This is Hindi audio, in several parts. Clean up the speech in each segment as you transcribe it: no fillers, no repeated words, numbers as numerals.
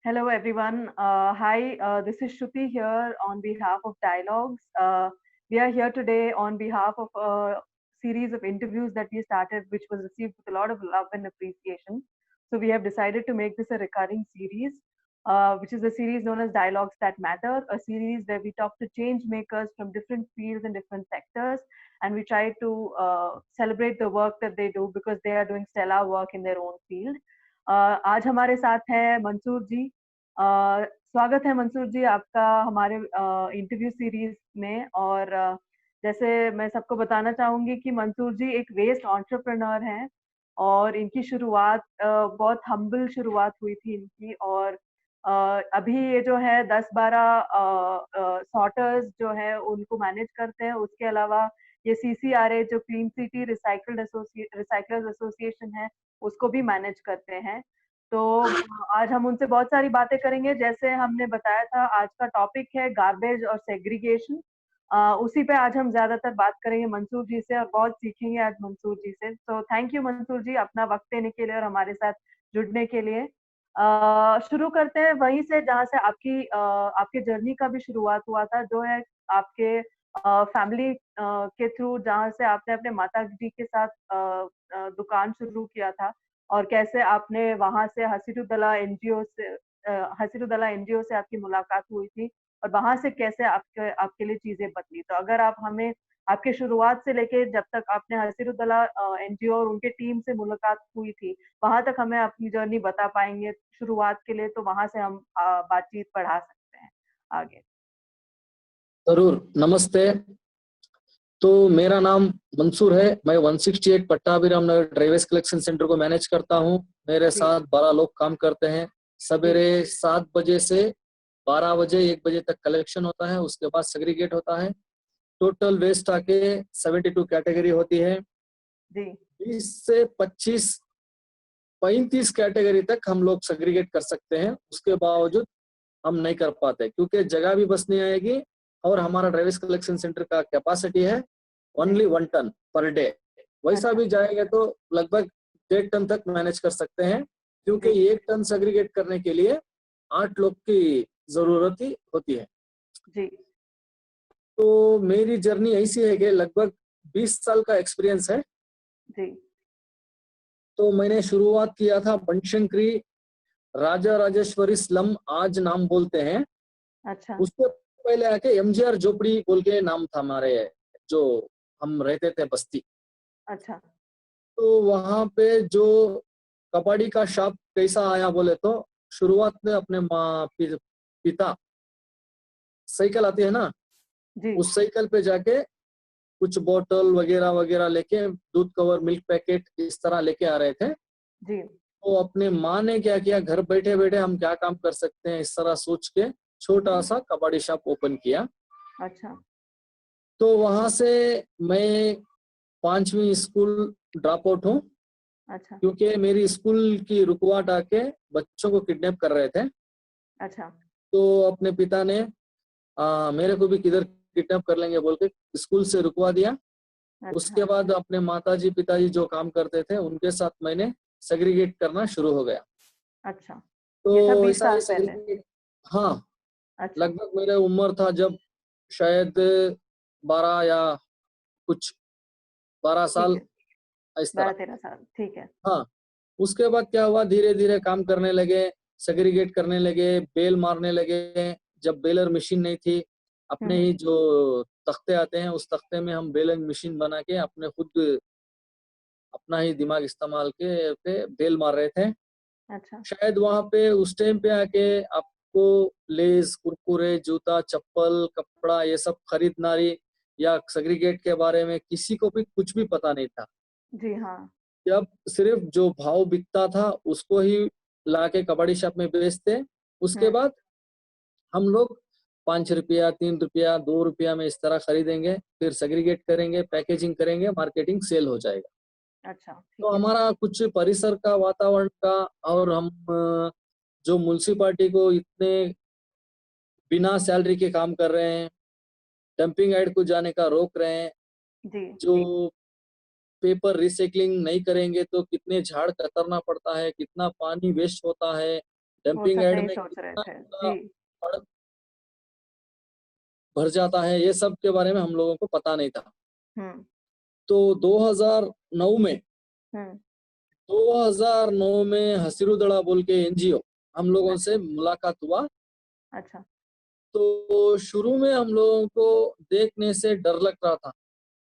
Hello, everyone. Hi, this is Shruti here on behalf of Dialogues. We are here today on behalf of a series of interviews that we started, which was received with a lot of love and appreciation. So we have decided to make this a recurring series, which is a series known as Dialogues That Matter, a series where we talk to change makers from different fields and different sectors, and we try to celebrate the work that they do because they are doing stellar work in their own field. आज हमारे साथ है मंसूर जी। स्वागत है मंसूर जी आपका हमारे इंटरव्यू सीरीज में। और जैसे मैं सबको बताना चाहूंगी कि मंसूर जी एक वेस्ट एंटरप्रेन्योर हैं और इनकी शुरुआत बहुत हम्बल शुरुआत हुई थी इनकी। और अभी ये जो है 10-12 सॉर्टर्स जो है उनको मैनेज करते हैं। उसके अलावा ये CCRA जो क्लीन सिटी रिसाइकलर्स एसोसिएशन है उसको भी मैनेज करते हैं। तो आज हम उनसे बहुत सारी बातें करेंगे। जैसे हमने बताया था आज का टॉपिक है गार्बेज और सेग्रीगेशन। उसी पे आज हम ज्यादातर बात करेंगे मंसूर जी से और बहुत सीखेंगे आज मंसूर जी से। तो थैंक यू मंसूर जी अपना वक्त देने के लिए और हमारे साथ जुड़ने के लिए। शुरू करते हैं वहीं से जहाँ से आपके जर्नी का भी शुरुआत हुआ था, जो है आपके फैमिली के थ्रू, जहाँ से आपने अपने माता जी के साथ दुकान शुरू किया था और कैसे आपने वहां से हसीरुद्दौला एनजीओ से आपकी मुलाकात हुई थी और वहां से कैसे आपके आपके लिए चीजें बदली। तो अगर आप हमें आपके शुरुआत से लेके जब तक आपने हसीरुद्दौला एनजीओ और उनके टीम से मुलाकात हुई थी वहां तक हमें अपनी जर्नी बता पाएंगे शुरुआत के लिए, तो वहां से हम बातचीत बढ़ा सकते हैं आगे। जरूर। नमस्ते। तो मेरा नाम मंसूर है। मैं 168 पट्टाभिराम नगर ड्राइवेज कलेक्शन सेंटर को मैनेज करता हूँ। मेरे साथ 12 लोग काम करते हैं। सवेरे 7 बजे से 12 बजे 1 बजे तक कलेक्शन होता है, उसके बाद सेग्रीगेट होता है। टोटल वेस्ट आके 72 कैटेगरी होती है। 20 से 35 कैटेगरी तक हम लोग सेग्रीगेट कर सकते हैं। उसके बावजूद हम नहीं कर पाते क्योंकि जगह भी बस नहीं आएगी और हमारा ड्राइवेज कलेक्शन सेंटर का कैपेसिटी है ओनली 1 टन पर डे। वैसा भी जाएगा तो लगभग 1.5 टन तक मैनेज कर सकते हैं क्योंकि 1 टन सेग्रीगेट करने के लिए 8 लोग की जरूरत ही होती है जी। तो मेरी जर्नी ऐसी है कि लगभग 20 साल का एक्सपीरियंस है जी। तो मैंने शुरुआत किया था बनशंकरी राजा राजेश्वरी स्लम, आज नाम बोलते हैं। अच्छा। उससे पहले आके MGR झोपड़ी बोल के नाम था हमारे, जो हम रहते थे बस्ती। अच्छा। तो वहां पे जो कबाड़ी का शॉप कैसा आया बोले तो शुरुआत में अपने माँ पिता साइकिल आती है ना जी, उस साइकिल पे जाके कुछ बोतल वगैरह वगैरह लेके, दूध कवर, मिल्क पैकेट इस तरह लेके आ रहे थे जी। तो अपने माँ ने क्या किया, घर बैठे बैठे हम क्या काम कर सकते हैं इस तरह सोच के छोटा सा कबाड़ी शॉप ओपन किया। अच्छा। तो वहां से मैं 5वीं स्कूल ड्रॉप आउट हूँ। अच्छा। क्योंकि मेरी स्कूल की रुकवाट आके बच्चों को किडनैप कर रहे थे। अच्छा। तो अपने पिता ने मेरे को भी किधर किडनैप कर लेंगे बोल के स्कूल से रुकवा दिया। अच्छा। उसके बाद अपने माताजी पिताजी जो काम करते थे उनके साथ मैंने सेग्रीगेट करना शुरू हो गया। अच्छा। तो ऐसा ही सेग्रीगेट, हाँ। अच्छा। लगभग मेरे उम्र था जब शायद 12 या कुछ 12 साल इस तरह। 12-13 साल, ठीक है। हाँ। उसके बाद क्या हुआ, धीरे धीरे काम करने लगे, सेग्रीगेट करने लगे, बेल मारने लगे। जब बेलर मशीन नहीं थी, अपने ही जो तख्ते आते हैं उस तख्ते में हम बेलिंग मशीन बना के अपने खुद अपना ही दिमाग इस्तेमाल के पे बेल मार रहे थे। अच्छा। शायद वहां पे उस टाइम पे आके आपको लेस, कुरकुरे, जूता, चप्पल, कपड़ा ये सब खरीदनारी या सेग्रीगेट के बारे में किसी को भी कुछ भी पता नहीं था जी। हाँ। जब सिर्फ जो भाव बिकता था उसको ही लाके कबाड़ी शॉप में बेचते। उसके बाद हम लोग 5 रुपया, 3 रुपया, 2 रुपया में इस तरह खरीदेंगे, फिर सेग्रीगेट करेंगे, पैकेजिंग करेंगे, मार्केटिंग सेल हो जाएगा। अच्छा। तो हमारा कुछ परिसर का, वातावरण का, और हम जो म्युनिसिपालिटी को इतने बिना सैलरी के काम कर रहे हैं, डंपिंग यार्ड को जाने का रोक रहे हैं जी। जो पेपर रिसाइकलिंग नहीं करेंगे तो कितने झाड़ कतरना पड़ता है, कितना पानी वेस्ट होता है, डंपिंग सब यार्ड नहीं में सोच रहे कितना थे कूड़ा जी। भर जाता है, ये सब के बारे में हम लोगों को पता नहीं था। हम्म। तो 2009 में हम्म। 2009 में हसिरू दड़ा बोल के एनजीओ हम लोगों से अच्छा। मुलाकात हुआ। अच्छा। तो शुरू में हम लोगों को देखने से डर लग रहा था,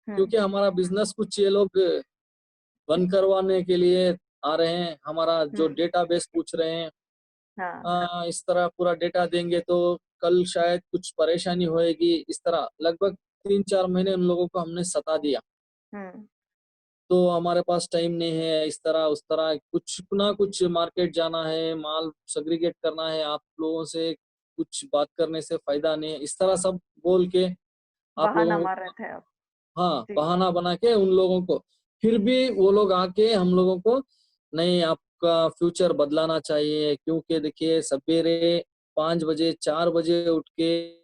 हम्म। क्योंकि हमारा बिजनेस कुछ ये लोग बंद करवाने के लिए आ रहे हैं, हमारा जो हम्म। डेटाबेस पूछ रहे हैं। हाँ। इस तरह पूरा डेटा देंगे तो कल शायद कुछ परेशानी होएगी, इस तरह लगभग 3-4 महीने उन लोगों को हमने सता दिया। हम्म। तो हमारे पास टाइम नहीं है, इस तरह उस तरह, कुछ ना कुछ मार्केट जाना है, माल सेग्रीगेट करना है, आप लोगों से कुछ बात करने से फायदा नहीं है, इस तरह सब बोल के आप बहाना लोगों मार को, रहे थे आप। हाँ, जी। बहाना बना के उन लोगों को, फिर भी वो लोग आके हम लोगों को, नहीं आपका फ्यूचर बदलाना चाहिए, क्योंकि देखिए सवेरे 5 बजे 4 बजे उठ के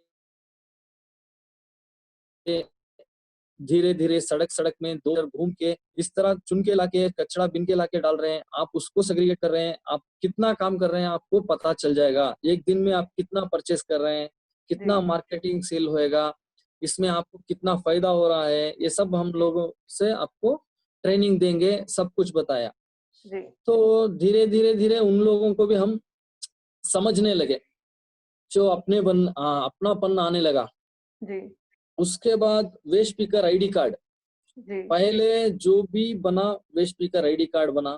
धीरे धीरे सड़क सड़क में दो घूम के इस तरह चुन के लाके कचरा बिन के लाके डाल रहे हैं, आप उसको सेग्रीगेट कर रहे हैं, आप कितना काम कर रहे हैं आपको पता चल जाएगा, एक दिन में आप कितना परचेस कर रहे हैं, जी। कितना मार्केटिंग सेल होएगा, इसमें आपको कितना फायदा हो रहा है, ये सब हम लोगों से आपको ट्रेनिंग देंगे, सब कुछ बताया। जी। तो धीरे धीरे धीरे उन लोगों को भी हम समझने लगे, जो अपनापन आने लगा। जी। उसके बाद वेस्ट पिकर आईडी कार्ड, जी। पहले जो भी बना वेस्ट पिकर आईडी कार्ड बना,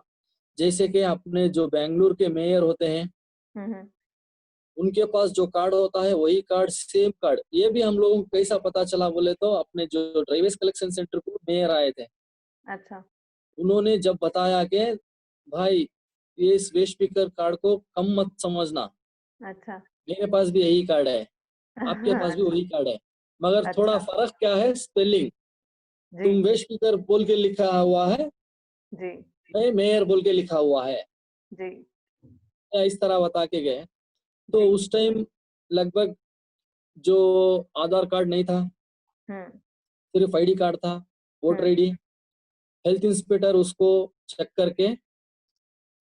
जैसे कि अपने जो बेंगलुरु के मेयर होते हैं हम्म। उनके पास जो कार्ड होता है वही कार्ड, सेम कार्ड। ये भी हम लोगों को कैसा पता चला बोले तो अपने जो ड्राइवर्स कलेक्शन सेंटर को मेयर आए थे, अच्छा। उन्होंने जब बताया कि भाई ये इस वेस्ट पिकर कार्ड को कम मत समझना, अच्छा। मेरे पास भी यही कार्ड है, आपके पास भी अच्छा। वही कार्ड है, मगर थोड़ा अच्छा। फर्क क्या है, स्पेलिंग, जी। तुम वेस्ट पिकर बोल के लिखा हुआ है, जी। मैं मेयर बोल के लिखा हुआ है, जी। इस तरह बता के गए। तो जी। उस टाइम लगभग जो आधार कार्ड नहीं था, हम्म। सिर्फ आईडी कार्ड था, वोटर हम्म। आईडी। हेल्थ इंस्पेक्टर उसको चेक करके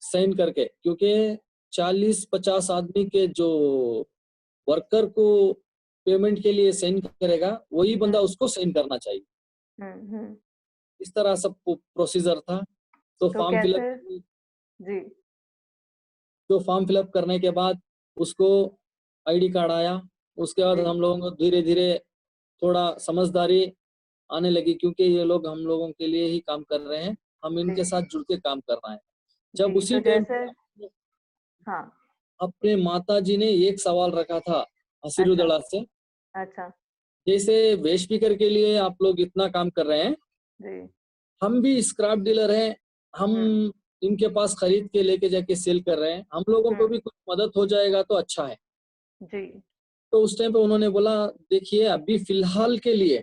साइन करके, क्योंकि 40-50 आदमी के जो वर्कर को पेमेंट के लिए साइन करेगा वही बंदा हम्म। उसको साइन करना चाहिए, हम्म। इस तरह सब प्रोसीजर था। तो तो फॉर्म फिलअप, कैसे? जी। तो फॉर्म फिलअप करने के बाद उसको आईडी कार्ड आया। उसके बाद जी। हम लोगों को धीरे धीरे थोड़ा समझदारी आने लगी, क्योंकि ये लोग हम लोगों के लिए ही काम कर रहे हैं, हम जी। इनके साथ जुड़ के काम करना है। जब जी। उसी तो टाइम जैसे, पे हाँ। अपने माता जी ने एक सवाल रखा था अच्छा। हसीरुद्दौला से, अच्छा। जैसे वेस्ट स्पीकर के लिए आप लोग इतना काम कर रहे हैं, जी। हम भी स्क्रैप डीलर हैं, हम हम्म। इनके पास खरीद के लेके जाके सेल कर रहे हैं, हम लोगों को हम्म। भी कुछ मदद हो जाएगा तो अच्छा है। जी। तो उस टाइम पे उन्होंने बोला, देखिए अभी फिलहाल के लिए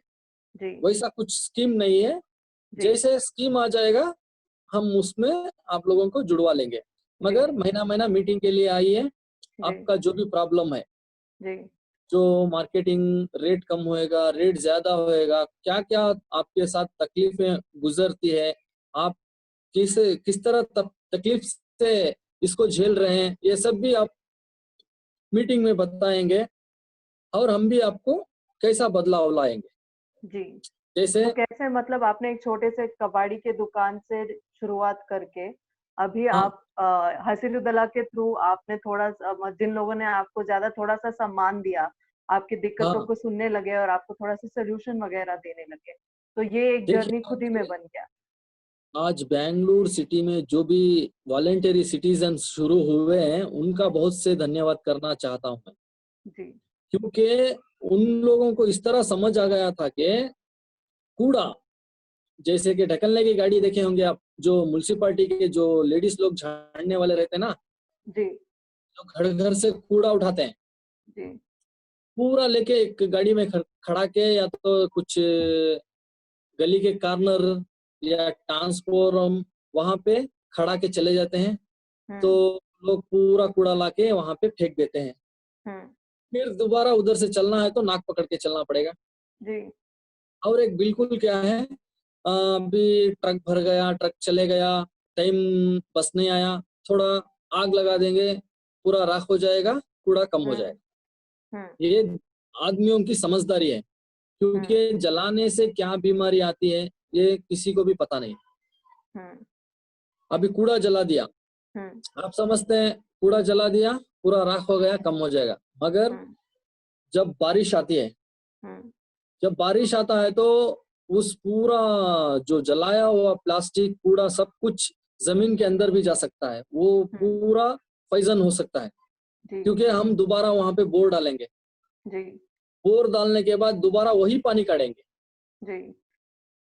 जी। वैसा कुछ स्कीम नहीं है, जी। जैसे स्कीम आ जाएगा हम उसमें आप लोगों को जुड़वा लेंगे, जी। मगर महीना महीना मीटिंग के लिए आइए, जी। आपका जो भी प्रॉब्लम है, जी। जो मार्केटिंग रेट कम होएगा, रेट ज्यादा होएगा, क्या क्या आपके साथ तकलीफें गुजरती है, आप किस तरह तकलीफ से इसको झेल रहे हैं, ये सब भी आप मीटिंग में बताएंगे, और हम भी आपको कैसा बदलाव लाएंगे। जी। जैसे तो कैसे, मतलब आपने एक छोटे से कबाड़ी के दुकान से शुरुआत करके अभी हाँ, आप हसीनुद्दौला के थ्रू आपने थोड़ा जिन लोगों ने आपको ज्यादा थोड़ा सा सम्मान दिया, आपकी दिक्कतों हाँ, को सुनने लगे और आपको थोड़ा सा सोल्यूशन वगैरह देने लगे, तो ये एक देखिए जर्नी खुद ही में बन गया। आज बेंगलुरु सिटी में जो भी वॉलेंटरी सिटीजन शुरू हुए हैं उनका बहुत से धन्यवाद करना चाहता हूँ मैं, जी। क्योंकि उन लोगों को इस तरह समझ आ गया था कि कूड़ा, जैसे कि ढकलने की गाड़ी देखे होंगे आप, जो म्युनिसिपालिटी के जो लेडीज लोग झाड़ने वाले रहते हैं ना, जी। जो घर घर से कूड़ा उठाते हैं, जी। पूरा लेके एक गाड़ी में खड़ा के, या तो कुछ गली के कार्नर या ट्रांसफॉर्म वहां पे खड़ा के चले जाते हैं, तो हम्म। लोग पूरा कूड़ा लाके वहां पे फेंक देते हैं, हम्म। फिर दोबारा उधर से चलना है तो नाक पकड़ के चलना पड़ेगा। जी। और एक बिल्कुल क्या है, अभी ट्रक भर गया, ट्रक चले गया, टाइम बस नहीं आया, थोड़ा आग लगा देंगे, पूरा राख हो जाएगा, कूड़ा कम हो हम्म जाएगा। हम्म ये आदमियों की समझदारी है, क्योंकि जलाने से क्या बीमारी आती है ये किसी को भी पता नहीं। हम्म अभी कूड़ा जला दिया, हम्म आप समझते हैं कूड़ा जला दिया पूरा राख हो गया, कम हो जाएगा। मगर हम्म जब बारिश आती है, हम्म जब बारिश आता है तो उस पूरा जो जलाया हुआ प्लास्टिक कूड़ा सब कुछ जमीन के अंदर भी जा सकता है, वो हम्म, पूरा पॉइजन हो सकता है। जी क्योंकि हम दोबारा वहां पे बोर डालेंगे, जी बोर डालने के बाद दोबारा वही पानी काढ़ेंगे, जी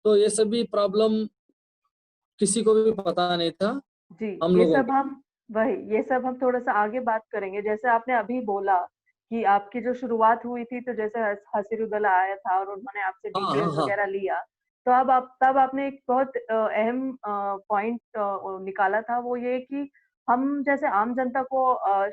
तो ये सभी प्रॉब्लम किसी को भी पता नहीं था जी। हम ये लोगों सब को। हम वही ये सब हम थोड़ा सा आगे बात करेंगे। जैसे आपने अभी बोला कि आपकी जो शुरुआत हुई थी, तो जैसे हसीरुद्दौला आया था और उन्होंने आपसे हाँ हाँ डिटेल्स हाँ। वगैरह लिया, तो अब आप तब आपने एक बहुत अहम पॉइंट निकाला था, वो ये कि हम जैसे आम जनता को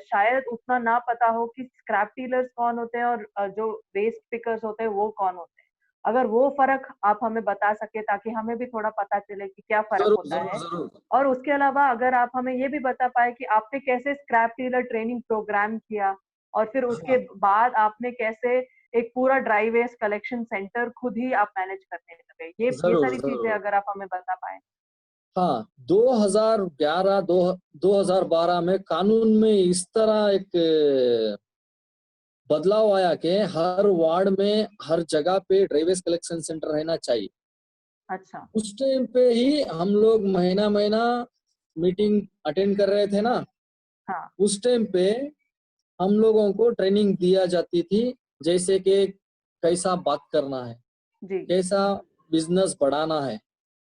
शायद उतना ना पता हो कि स्क्रैप डीलर्स कौन होते हैं और जो वेस्ट पिकर्स होते हैं वो कौन होते हैं। अगर वो फर्क आप हमें बता सके ताकि हमें भी थोड़ा पता चले कि क्या फर्क जरूर होता जरूर है। जरूर। और उसके अलावा अगर आप हमें ये भी बता पाए कि आपने कैसे स्क्रैप डीलर ट्रेनिंग प्रोग्राम किया और फिर उसके हाँ बाद आपने कैसे एक पूरा ड्राई वेस्ट कलेक्शन सेंटर खुद ही आप मैनेज करने लगे, ये जरूर सारी चीजें जरूर। अगर आप हमें बता पाए। हाँ 2011 2012 में कानून में इस तरह एक बदलाव आया कि हर वार्ड में हर जगह पे ड्राइवेज कलेक्शन सेंटर रहना चाहिए। अच्छा। उस टाइम पे ही हम लोग महीना महीना मीटिंग अटेंड कर रहे थे ना, हाँ। उस टाइम पे हम लोगों को ट्रेनिंग दिया जाती थी, जैसे कि कैसा बात करना है, जी कैसा बिजनेस बढ़ाना है,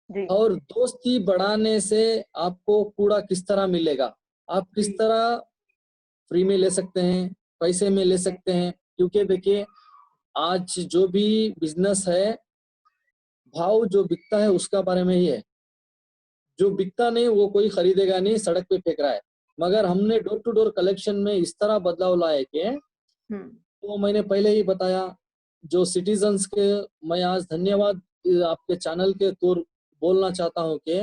जी और दोस्ती बढ़ाने से आपको कूड़ा किस तरह मिलेगा, आप जी किस तरह फ्री में ले सकते हैं, पैसे में ले जी सकते हैं। क्योंकि देखिए आज जो भी बिजनेस है, भाव जो बिकता है उसका बारे में ही है, जो बिकता नहीं वो कोई खरीदेगा नहीं, सड़क पे फेंक रहा है। मगर हमने डोर टू डोर कलेक्शन में इस तरह बदलाव लाए कि हम्म तो मैंने पहले ही बताया, जो सिटीजन्स के मैं आज धन्यवाद आपके चैनल के तौर बोलना चाहता हूँ कि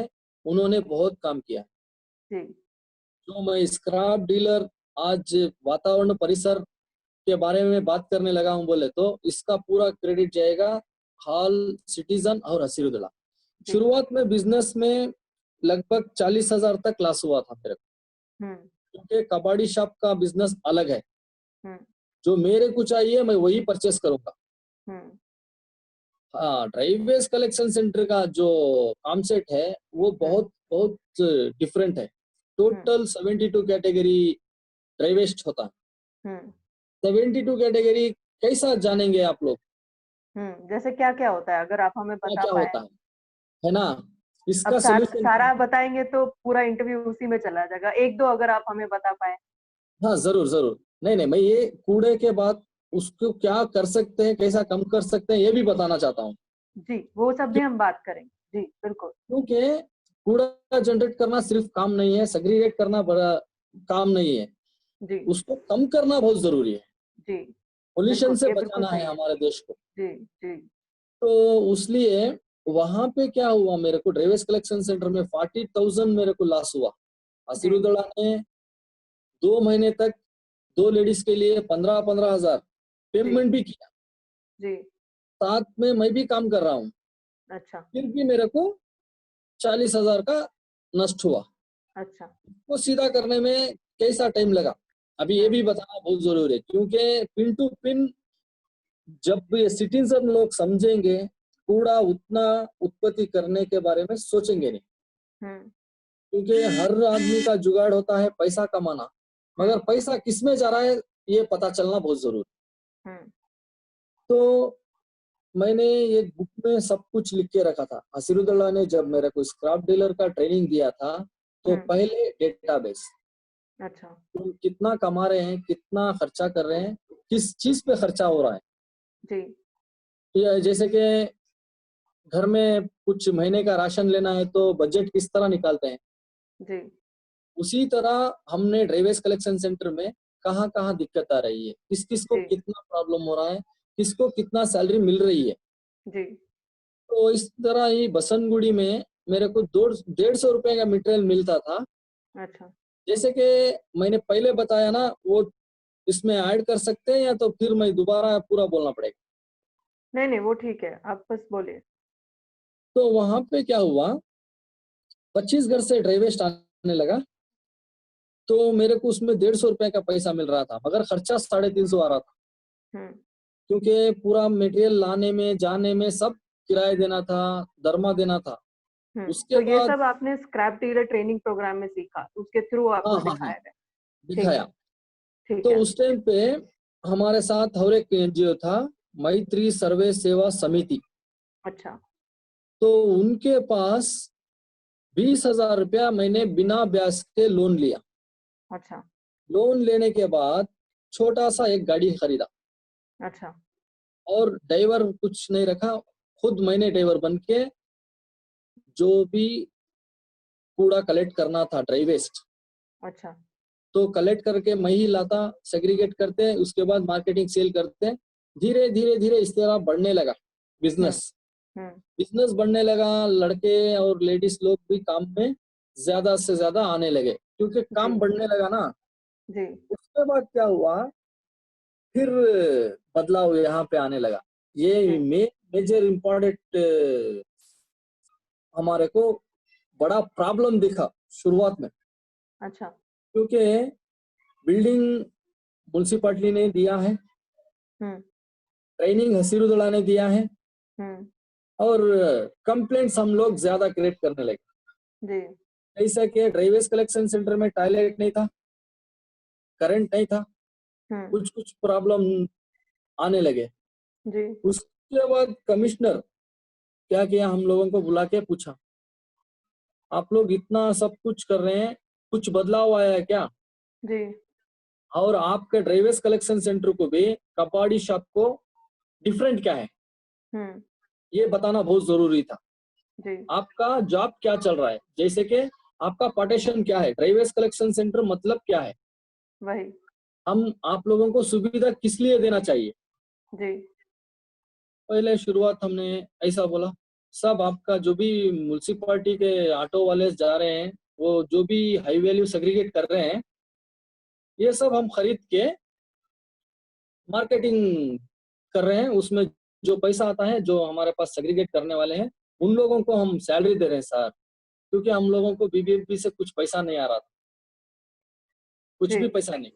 उन्होंने बहुत काम किया। जी जो मैं स्क्रैप डीलर आज वातावरण परिसर के बारे में बात करने लगा हूँ बोले तो इसका पूरा क्रेडिट जाएगा हाल सिटीजन और हसीरुद्दौला। जी शुरुआत में बिजनेस में लगभग 40,000 तक लॉस हुआ था मेरे को, हम्म क्योंकि कबाड़ी शॉप का बिजनेस अलग है। हम्म जो मेरे को चाहिए मैं वही परचेस करूंगा। हम्म हाँ ड्राइव वेस्ट कलेक्शन सेंटर का जो कॉन्सेप्ट है वो हम्म बहुत बहुत डिफरेंट है। हम्म टोटल 72 कैटेगरी ड्राइव वेस्ट होता है। हम्म 72 कैटेगरी कैसा जानेंगे आप लोग, जैसे क्या क्या होता है अगर आप हमें क्या बता क्या पाए। होता है ना, अब इसका सोल्यूशन क्या सारा है? बताएंगे तो पूरा इंटरव्यू उसी में चला जाएगा, एक दो अगर आप हमें बता पाए। हाँ जरूर जरूर। नहीं नहीं, मैं ये कूड़े के बाद उसको क्या कर सकते हैं, कैसा कम कर सकते हैं, ये भी बताना चाहता हूँ। जी, वो सब भी हम बात करेंगे। जी बिल्कुल। क्योंकि कूड़ा जनरेट करना सिर्फ काम नहीं है, सेग्रीगेट करना बड़ा काम नहीं है, जी उसको कम करना बहुत जरूरी है। जी पोल्यूशन बिल्कुल, से ये बिल्कुल बचाना है सही है। हमारे देश को। जी जी तो उसलिए वहां पे क्या हुआ, मेरे को ड्रेवेज कलेक्शन सेंटर में 40,000 मेरे को लॉस हुआ। जी हसीरुद्दौला ने 2 महीने तक 2 लेडीज के लिए 15-15 हजार जी पेमेंट भी किया। जी। साथ में मैं भी काम कर रहा हूँ, अच्छा फिर भी मेरे को 40,000 का नष्ट हुआ। अच्छा। वो सीधा करने में कैसा टाइम लगा, अभी ये हम्म भी बताना बहुत जरूरी है। क्योंकि पिन टू पिन जब ये सिटीजन लोग समझेंगे, कूड़ा उतना उत्पत्ति करने के बारे में सोचेंगे नहीं। हम्म क्योंकि हर आदमी का जुगाड़ होता है पैसा कमाना, मगर हम्म पैसा किस में जा रहा है ये पता चलना बहुत जरूरी। हम्म तो मैंने ये बुक में सब कुछ लिख के रखा था। हसीरुद्दौला ने जब मेरे को स्क्रैप डीलर का ट्रेनिंग दिया था, तो हम्म। पहले डेटाबेस, अच्छा। तुम कितना कमा रहे हैं, कितना खर्चा कर रहे हैं, किस चीज पे खर्चा हो रहा है। जी ये जैसे कि घर में कुछ महीने का राशन लेना है तो बजट किस तरह निकालते हैं, जी उसी तरह हमने ड्राइवेज कलेक्शन सेंटर में कहाँ कहाँ दिक्कत आ रही है, किस किस को जी कितना प्रॉब्लम हो रहा है, किसको कितना सैलरी मिल रही है। जी तो इस तरह ही बसनगुड़ी में मेरे को 150 रुपए का मटेरियल मिलता था, अच्छा। जैसे कि मैंने पहले बताया ना, वो इसमें ऐड कर सकते हैं या तो फिर मैं दोबारा पूरा बोलना पड़ेगा? नहीं नहीं, वो ठीक है, आप बस बोलिए। तो वहां पे क्या हुआ, 25 घर से ड्राई वेस्ट आने लगा, तो मेरे को उसमें 150 रुपए का पैसा मिल रहा था, मगर खर्चा 350 आ रहा था, हम्म क्योंकि पूरा मटेरियल लाने में जाने में सब किराया देना था, दरमा देना था। तो उसके ये बाद सब आपने स्क्रैप डीलर ट्रेनिंग प्रोग्राम में सीखा, उसके थ्रू हाँ आपको हाँ हाँ, दिखाया गया। ठीक दिखाया। है। ठीक तो है। उस टाइम पे हमारे साथ और एक एनजीओ था, मैत्री सर्वे सेवा समिति। अच्छा। तो उनके पास 20,000 रुपया मैंने बिना ब्याज के लोन लिया। अच्छा। लोन लेने के बाद छोटा सा एक गाड़ी खरीदा, अच्छा। और ड्राइवर कुछ नहीं रखा, खुद मैंने ड्राइवर बन के जो भी कूड़ा कलेक्ट करना था, ड्राई वेस्ट, अच्छा। तो कलेक्ट करके मैं ही लाता, सेग्रीगेट करते, उसके बाद मार्केटिंग सेल करते। धीरे धीरे धीरे इस तरह बढ़ने लगा हम्म बिजनेस। हम्म बिजनेस बढ़ने लगा, लड़के और लेडीज लोग भी काम में ज्यादा से ज्यादा आने लगे, क्योंकि जी काम बढ़ने लगा ना। जी उसके बाद क्या हुआ, फिर बदलाव यहाँ पे आने लगा। ये जी। मेजर इम्पोर्टेंट हमारे को बड़ा प्रॉब्लम दिखा शुरुआत में, अच्छा। क्योंकि बिल्डिंग म्युनिसिपालिटी ने दिया है, हम्म ट्रेनिंग हसीरुद्दौला ने दिया है, हम्म। और कंप्लेंट्स हम लोग ज्यादा क्रिएट करने लगे। जी। ऐसा कि ड्राइवेज कलेक्शन सेंटर में टॉयलेट नहीं था, करंट नहीं था, हम्म। कुछ कुछ प्रॉब्लम आने लगे। जी। उसके बाद कमिश्नर क्या किया, हम लोगों को बुला के पूछा, आप लोग इतना सब कुछ कर रहे हैं, कुछ बदलाव आया है क्या? जी। और आपके ड्राइवेज कलेक्शन सेंटर को भी कबाड़ी शॉप को डिफरेंट क्या है, हम्म। ये बताना बहुत जरूरी था। जी। आपका जॉब क्या चल रहा है, जैसे कि आपका पार्टीशन क्या है, ड्राइवेज कलेक्शन सेंटर मतलब क्या है, वही। हम आप लोगों को सुविधा किस लिए देना चाहिए। जी। पहले शुरुआत हमने ऐसा बोला, सब आपका जो भी म्युनिसिपालिटी के ऑटो वाले जा रहे हैं, वो जो भी हाई वैल्यू सेग्रीगेट कर रहे हैं, ये सब हम खरीद के मार्केटिंग कर रहे हैं। उसमें जो पैसा आता है, जो हमारे पास सेग्रीगेट करने वाले हैं, उन लोगों को हम सैलरी दे रहे हैं सर, क्योंकि हम लोगों को बीबीएमपी से कुछ पैसा नहीं आ रहा था, कुछ जी भी पैसा नहीं।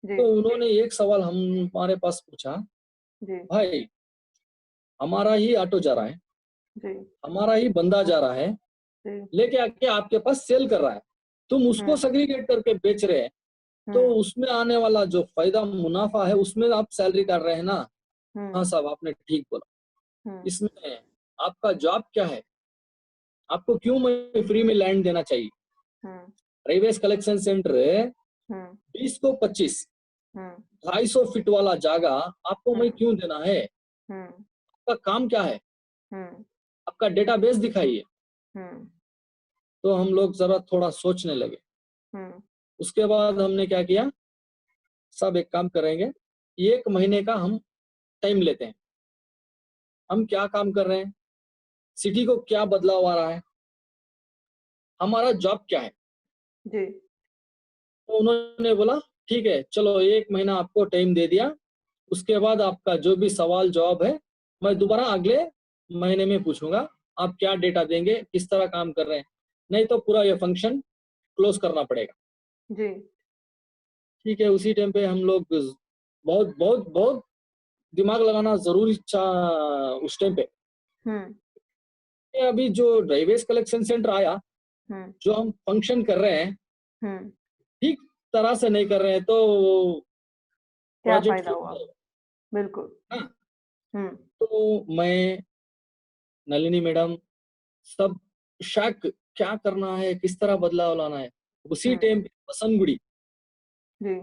जी तो उन्होंने एक सवाल हमारे पास पूछा, जी भाई हमारा ही ऑटो जा रहा है, जी हमारा ही बंदा जा रहा है, जी। लेके आके आपके पास सेल कर रहा है, तुम उसको हम्म सेग्रीगेट करके बेच रहे हैं, तो हम्म उसमें आने वाला जो फायदा मुनाफा है, उसमें आप सैलरी कर रहे हैं ना। हाँ हम्म साहब, आपने ठीक बोला। हम्म इसमें आपका जॉब क्या है, आपको क्यों मैं फ्री में लैंड देना चाहिए? हम्म रेवेस कलेक्शन सेंटर हम्म 20 को 25, हम्म 250 फीट वाला जगह आपको मैं हम्म क्यों देना है? हम्म आपका काम क्या है? हम्म आपका डेटाबेस दिखाइए। हम्म तो हम लोग जरा थोड़ा सोचने लगे। हम्म उसके बाद हमने क्या किया, सब एक काम करेंगे, 1 महीने का हम टाइम लेते हैं, हम क्या काम कर रहे हैं, सिटी को क्या बदलाव आ रहा है, हमारा जॉब क्या है। जी। तो उन्होंने बोला ठीक है, चलो 1 महीना आपको टाइम दे दिया, उसके बाद आपका जो भी सवाल जवाब है, मैं दोबारा अगले महीने में पूछूंगा, आप क्या डेटा देंगे, किस तरह काम कर रहे हैं, नहीं तो पूरा ये फंक्शन क्लोज करना पड़ेगा। जी। ठीक है, उसी टाइम पे हम लोग बहुत बहुत बहुत दिमाग लगाना जरूरी उस टाइम पे। हम्म ये अभी जो ड्राइवेज कलेक्शन सेंटर आया, हम्म जो हम फंक्शन कर रहे हैं, हम्म। ठीक तरह से नहीं कर रहे हैं, तो क्या प्रोजेक्ट फायदा फेल हुआ? जाएगा बिल्कुल। ना। हम्म तो मैं, नलिनी मैडम, सब शक, क्या करना है, किस तरह बदलाव लाना है। उसी हम्म। टाइम पे बसनगुड़ी, जी।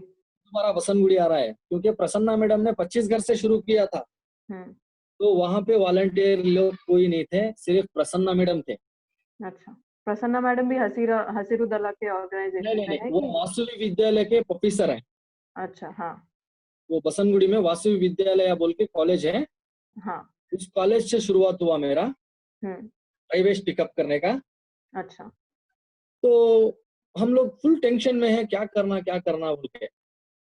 हमारा बसनगुड़ी आ रहा है, क्योंकि प्रसन्ना मैडम ने 25 घर से शुरू किया था, हम्म। तो वहां पे वॉलंटियर लोग कोई नहीं थे, सिर्फ प्रसन्ना मैडम थे। अच्छा। प्रसन्ना मैडम भी हसीरुद्दौला के नहीं ऑर्गेनाइजेशन नहीं में नहीं, है वो कि? वासवी विद्यालय के प्रोफेसर हैं। अच्छा। हाँ वो बसनगुड़ी में वासवी विद्यालय बोल के कॉलेज है, हाँ। उस कॉलेज से शुरुआत हुआ मेरा हम्म। प्राइवेट पिकअप करने का। अच्छा। तो हम लोग फुल टेंशन में है, क्या करना बोल के।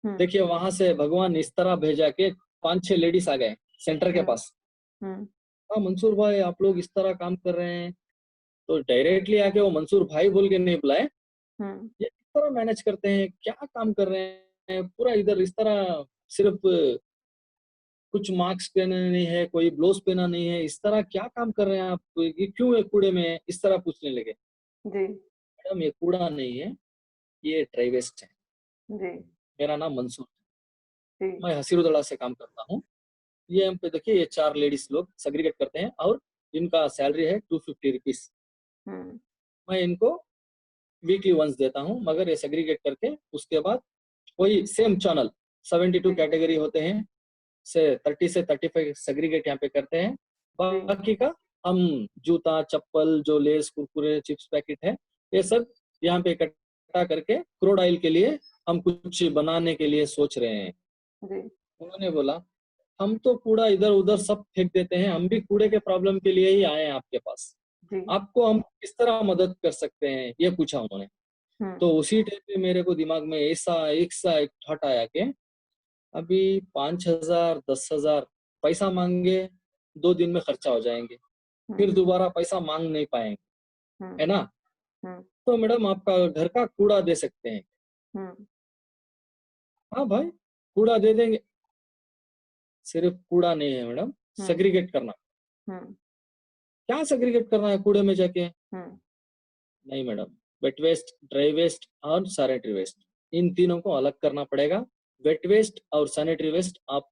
देखिए वहां से भगवान इस तरह भेजा के 5-6 लेडीज आ गए सेंटर के पास। हाँ मंसूर भाई आप लोग इस तरह काम कर रहे हैं, तो डायरेक्टली आके वो मंसूर भाई बोल के नहीं बुलाए, ये इस तरह मैनेज करते हैं, क्या काम कर रहे हैं पूरा इधर इस तरह, सिर्फ कुछ मार्क्स पहना नहीं है, कोई ब्लाउज पहना नहीं है, इस तरह क्या काम कर रहे हैं आप, ये क्यों है कूड़े में, इस तरह पूछने लगे। जी मैडम ये कूड़ा नहीं है, ये ड्राई वेस्ट है, जी मेरा नाम मंसूर है, जी मैं हसीरुद्दौला से काम करता हूँ। ये हम पे देखिए, ये 4 लेडीज लोग सेग्रीगेट करते हैं और इनका सैलरी है 250 रुपीज। मैं इनको वीकली वंस देता हूँ, मगर ये सेग्रीगेट करके उसके बाद वही सेम चैनल 72 कैटेगरी होते हैं, से 30 से 35 सेग्रीगेट यहाँ पे करते हैं। बाकी का हम जूता चप्पल, जो लेस कुरकुरे चिप्स पैकेट है, ये सब यहाँ पे इकट्ठा करके क्रूड ऑयल के लिए हम कुछ बनाने के लिए सोच रहे हैं। उन्होंने बोला हम तो कूड़ा इधर उधर सब फेंक देते हैं, हम भी कूड़े के प्रॉब्लम के लिए ही आए हैं आपके पास, आपको हम किस तरह मदद कर सकते हैं, ये पूछा उन्होंने। तो उसी टाइम पे मेरे को दिमाग में ऐसा एक थॉट आया कि अभी 5,000 10,000 पैसा मांगे, 2 दिन में खर्चा हो जाएंगे, फिर दोबारा पैसा मांग नहीं पाएंगे, है ना। तो मैडम आपका घर का कूड़ा दे सकते हैं। हाँ भाई कूड़ा दे देंगे। सिर्फ कूड़ा नहीं है मैडम, सेग्रीगेट करना। क्या सेग्रीगेट करना है कूड़े में जाके? नहीं madam, wet waste, dry waste और सैनिटरी वेस्ट, इन तीनों को अलग करना पड़ेगा। वेट वेस्ट और सैनिटरी वेस्ट आप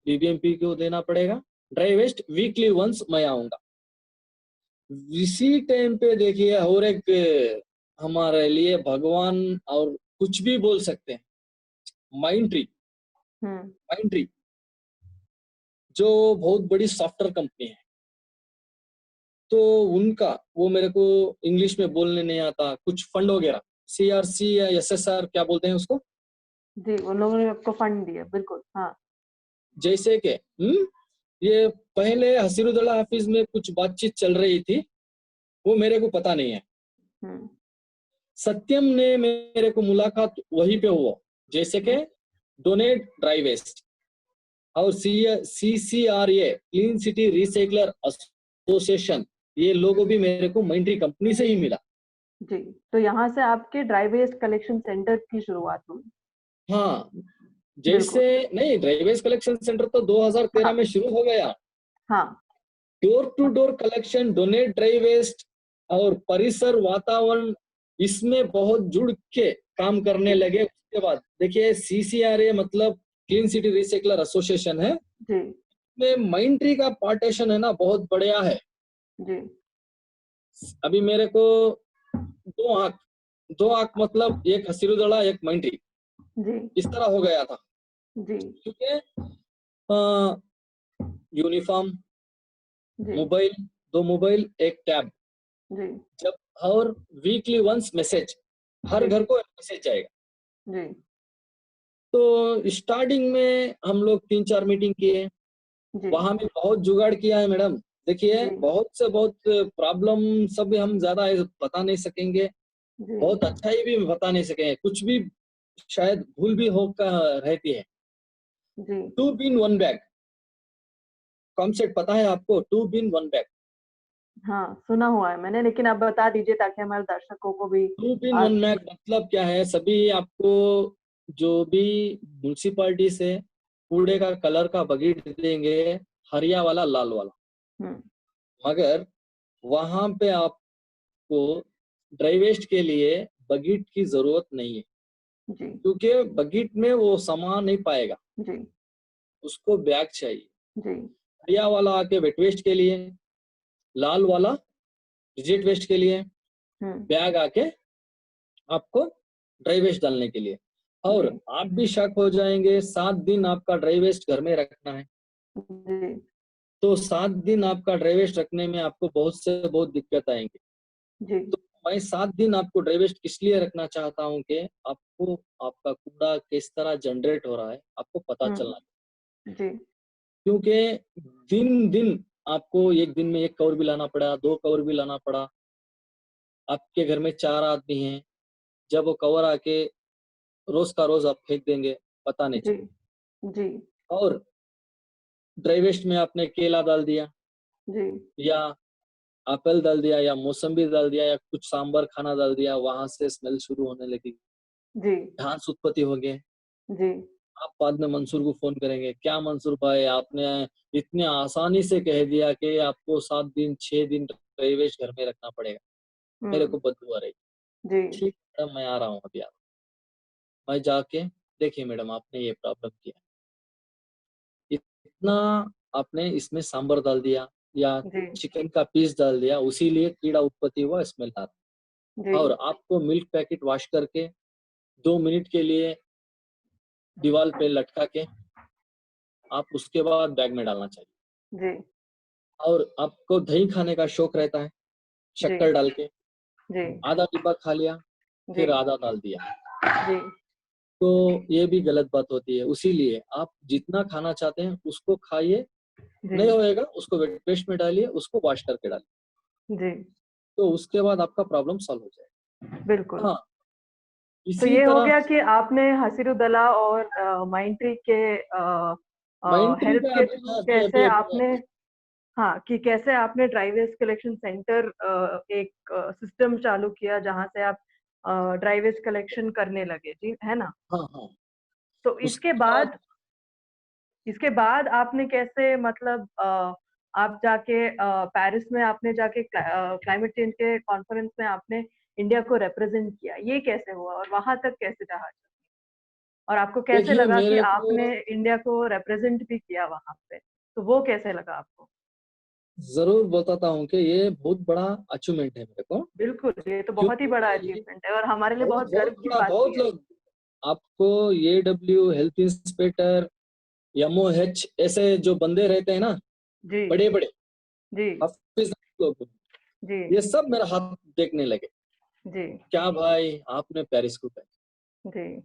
बीबीएमपी को देना पड़ेगा, ड्राई वेस्ट वीकली वंस मैं आऊंगा। इसी टाइम पे देखिए और एक हमारे लिए भगवान और कुछ भी बोल सकते हैं, माइंड ट्री जो बहुत बड़ी सॉफ्टवेयर कंपनी है, तो उनका वो मेरे को इंग्लिश में बोलने नहीं आता, कुछ फंड वगैरह CRC या SSR क्या बोलते हैं उसको, जी उन लोगों ने आपको फंड दिया, बिल्कुल। हाँ जैसे कि ये पहले हसीरुद्दौला ऑफिस में कुछ बातचीत चल रही थी, वो मेरे को पता नहीं है। सत्यम ने मेरे को मुलाकात वहीं पे हुआ, जैसे कि डोनेट ड्राई वेस्ट और CCRA clean city recycler association, ये लोगो भी मेरे को माइंट्री कंपनी से ही मिला। जी तो यहाँ से आपके ड्राई वेस्ट कलेक्शन सेंटर की शुरुआत हुई। हाँ जैसे नहीं, ड्राई वेस्ट कलेक्शन सेंटर तो 2013 में शुरू हो गया। हाँ door to door collection, donate dry waste और परिसर वातावरण, इसमें बहुत जुड़ के काम करने लगे। उसके बाद देखिए CCRA मतलब क्लीन सिटी रिसाइकलर एसोसिएशन है, में माइंट्री का पार्टीशन है ना, बहुत बढ़िया है जी। अभी मेरे को 2 आंख मतलब एक हसीरुद्दौला एक माइंट्री जी, इस तरह हो गया था जी, क्योंकि यूनिफॉर्म, मोबाइल, 2 मोबाइल, 1 टैब जी, जब और वीकली वंस मैसेज, हर घर को मैसेज जाएगा जी। तो स्टार्टिंग में हम लोग 3-4 मीटिंग किए, वहां भी बहुत जुगाड़ किया है मैडम। देखिए बहुत से बहुत प्रॉब्लम सब हम ज्यादा बता नहीं सकेंगे, बहुत अच्छाई भी बता नहीं सकेंगे, कुछ भी शायद भूल भी हो रहती है। 2 bin 1 bag कॉन्सेप्ट पता है आपको? 2 bin 1 bag, हाँ सुना हुआ है मैंने, लेकिन आप बता दीजिए ताकि हमारे दर्शकों को भी। 2 bin 1 bag मतलब क्या है? सभी आपको जो भी म्युनिसिपालिटी से कूड़े का कलर का बकेट देंगे, हरिया वाला लाल वाला, मगर वहां पे आपको ड्राई वेस्ट के लिए बकेट की जरूरत नहीं है जी, क्योंकि बकेट में वो सामान नहीं पाएगा जी, उसको बैग चाहिए जी। हरिया वाला आके वेट वेस्ट के लिए, लाल वाला रिजेक्ट वेस्ट के लिए, बैग आके आपको ड्राई वेस्ट डालने के लिए। और आप भी शक हो जाएंगे, 7 दिन आपका ड्राई वेस्ट घर में रखना है जी। तो 7 दिन आपका ड्राई वेस्ट रखने में आपको बहुत से बहुत दिक्कत आएंगे जी। तो मैं 7 दिन आपको ड्राई वेस्ट इसलिए रखना चाहता हूँ कि आपको आपका कूड़ा किस तरह जनरेट हो रहा है आपको पता चलना जी, क्योंकि दिन दिन आपको एक दिन में 1 कवर भी लाना पड़ा, 2 कवर भी लाना पड़ा, आपके घर में 4 आदमी हैं, जब वो कवर आके रोज का रोज आप फेंक देंगे, पता नहीं जी चले। जी और ड्राई वेस्ट में आपने केला डाल दिया, जी या एप्पल डाल दिया, या मौसम्बी डाल दिया, या कुछ सांबर खाना डाल दिया, वहां से स्मेल शुरू होने लगी, जी ढांस उत्पत्ति हो गए। जी आप बाद में मंसूर को फोन करेंगे, क्या मंसूर भाई आपने इतने आसानी से कह दिया कि आपको 7 दिन 6 दिन ड्राई वेस्ट घर में रखना पड़ेगा, मेरे हम्म को बदबू आ रही। जी ठीक मैडम, मैं आ रहा हूँ अभी। आप मैं जाके, देखिए मैडम आपने ये प्रॉब्लम किया, इतना आपने इसमें सांबर डाल दिया या जी चिकन का पीस डाल दिया, उसी लिए कीड़ा उत्पत्ति हुआ, स्मेल आ रहा। जी और आपको मिल्क पैकेट वॉश करके 2 मिनट के लिए दीवार पे लटका के आप उसके बाद बैग में डालना चाहिए। जी और आपको दही खाने का शौक रहता है, जी शक्कर डाल के जी आधा डिब्बा खा लिया, जी फिर आधा डाल दिया, जी तो ये भी गलत बात होती है। उसीलिए आप जितना खाना चाहते हैं उसको खाइए, जी नहीं होएगा उसको वेट पेस्ट में डालिए, उसको वॉश करके डालिए, जी तो उसके बाद आपका प्रॉब्लम सॉल्व हो जाएगा। बिल्कुल। हाँ, तो इसी ये हो तरह गया कि आपने हसीरू दला और माइंड ट्री के माइंड ट्री हेल्प का के अभी थ्रू अभी कैसे अभी अभी आपने, हाँ, कि कैसे आपने ड्राई वेस्ट कलेक्शन सेंटर एक सिस्टम चालू किया जहां से आप ड्राई वेस्ट कलेक्शन करने लगे, जी है ना? हाँ हाँ। तो उसके बाद इसके बाद आपने कैसे, मतलब आप जाके पेरिस में आपने जाके क्लाइमेट चेंज के कॉन्फ्रेंस में आपने इंडिया को रिप्रेजेंट किया, ये कैसे हुआ और वहां तक कैसे रहा, और आपको कैसे देखिए लगा कि मेरे को आपने इंडिया को रिप्रेजेंट भी किया वहां पे, तो वो कैसे लगा आपको? जरूर बताता हूँ कि ये बहुत बड़ा अचीवमेंट है मेरे को, बिल्कुल, ये तो बहुत ही क्योंकि बड़ा ये अचीवमेंट है और हमारे लिए बहुत बहुत बहुत गर्व की बड़ा, बात भी बहुत है। लोग आपको AW हेल्थ इंस्पेक्टर, MOH ऐसे जो बंदे रहते हैं ना, जी बड़े बड़े जी ऑफिस लोग, जी ये सब मेरा हाथ देखने लगे, जी क्या भाई आपने पेरिस को कहा। जी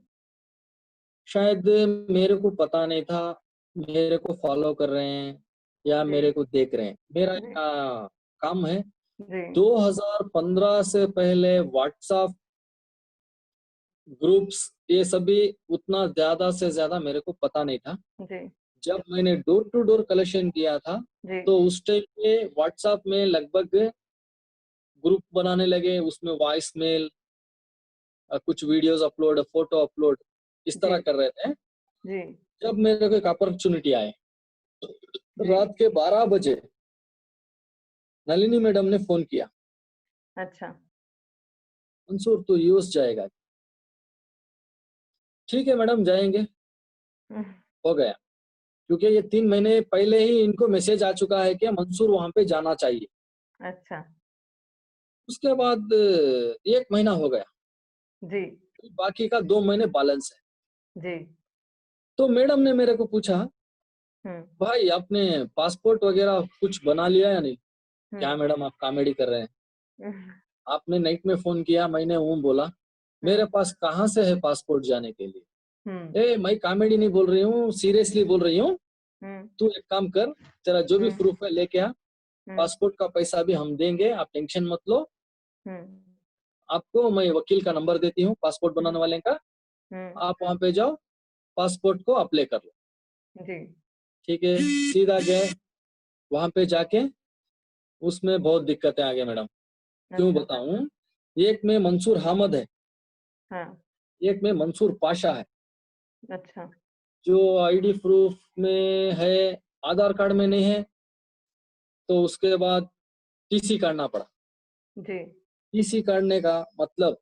शायद मेरे को पता नहीं था, मेरे को फॉलो कर रहे हैं या जी मेरे को देख रहे हैं। मेरा जी काम है, जी 2015 से पहले व्हाट्सएप ग्रुप्स ये सभी उतना ज्यादा से ज्यादा मेरे को पता नहीं था। जी जब मैंने डोर टू डोर कलेक्शन किया था, जी तो उस टाइम पे व्हाट्सएप में लगभग ग्रुप बनाने लगे, उसमें वॉइस मेल, कुछ वीडियोस अपलोड, फोटो अपलोड, इस जी तरह कर रहे थे। जी जब मेरे को एक अपॉर्चुनिटी आए, जी रात के 12 बजे नलिनी मैडम ने फोन किया, अच्छा। मंसूर तू यूएस जाएगा? ठीक है मैडम जाएंगे। हम्म, हो गया, क्योंकि ये 3 महीने पहले ही इनको मैसेज आ चुका है कि मंसूर वहां पे जाना चाहिए। अच्छा। उसके बाद 1 महीना हो गया, जी बाकी का 2 महीने बैलेंस है। जी तो मैडम ने मेरे को पूछा, हम्म भाई आपने पासपोर्ट वगैरह कुछ बना लिया या नहीं? क्या हम्म मैडम आप कॉमेडी कर रहे हैं? हम्म आपने नाइट में फोन किया, मैंने हूँ बोला, मेरे पास कहाँ से है पासपोर्ट जाने के लिए? हम्म मैं कॉमेडी नहीं बोल रही हूँ, सीरियसली बोल रही हूँ। हम्म तू एक काम कर, तेरा जो भी हम्म प्रूफ है लेके आ, हम्म पासपोर्ट का पैसा भी हम देंगे, आप टेंशन मत लो। हम्म आपको मैं वकील का नंबर देती हूँ पासपोर्ट बनाने वाले का, हम्म आप वहां पे जाओ, पासपोर्ट को अप्लाई कर लो। जी ठीक है, सीधा गए, वहां पे जाके उसमें बहुत दिक्कतें आ गई मैडम। क्यों अच्छा। बताऊं, एक में मंसूर हामद है, हाँ। एक में मंसूर पाशा है। अच्छा। जो आईडी प्रूफ में है, आधार कार्ड में नहीं है, तो उसके बाद टीसी काटना पड़ा। जी टीसी काटने का मतलब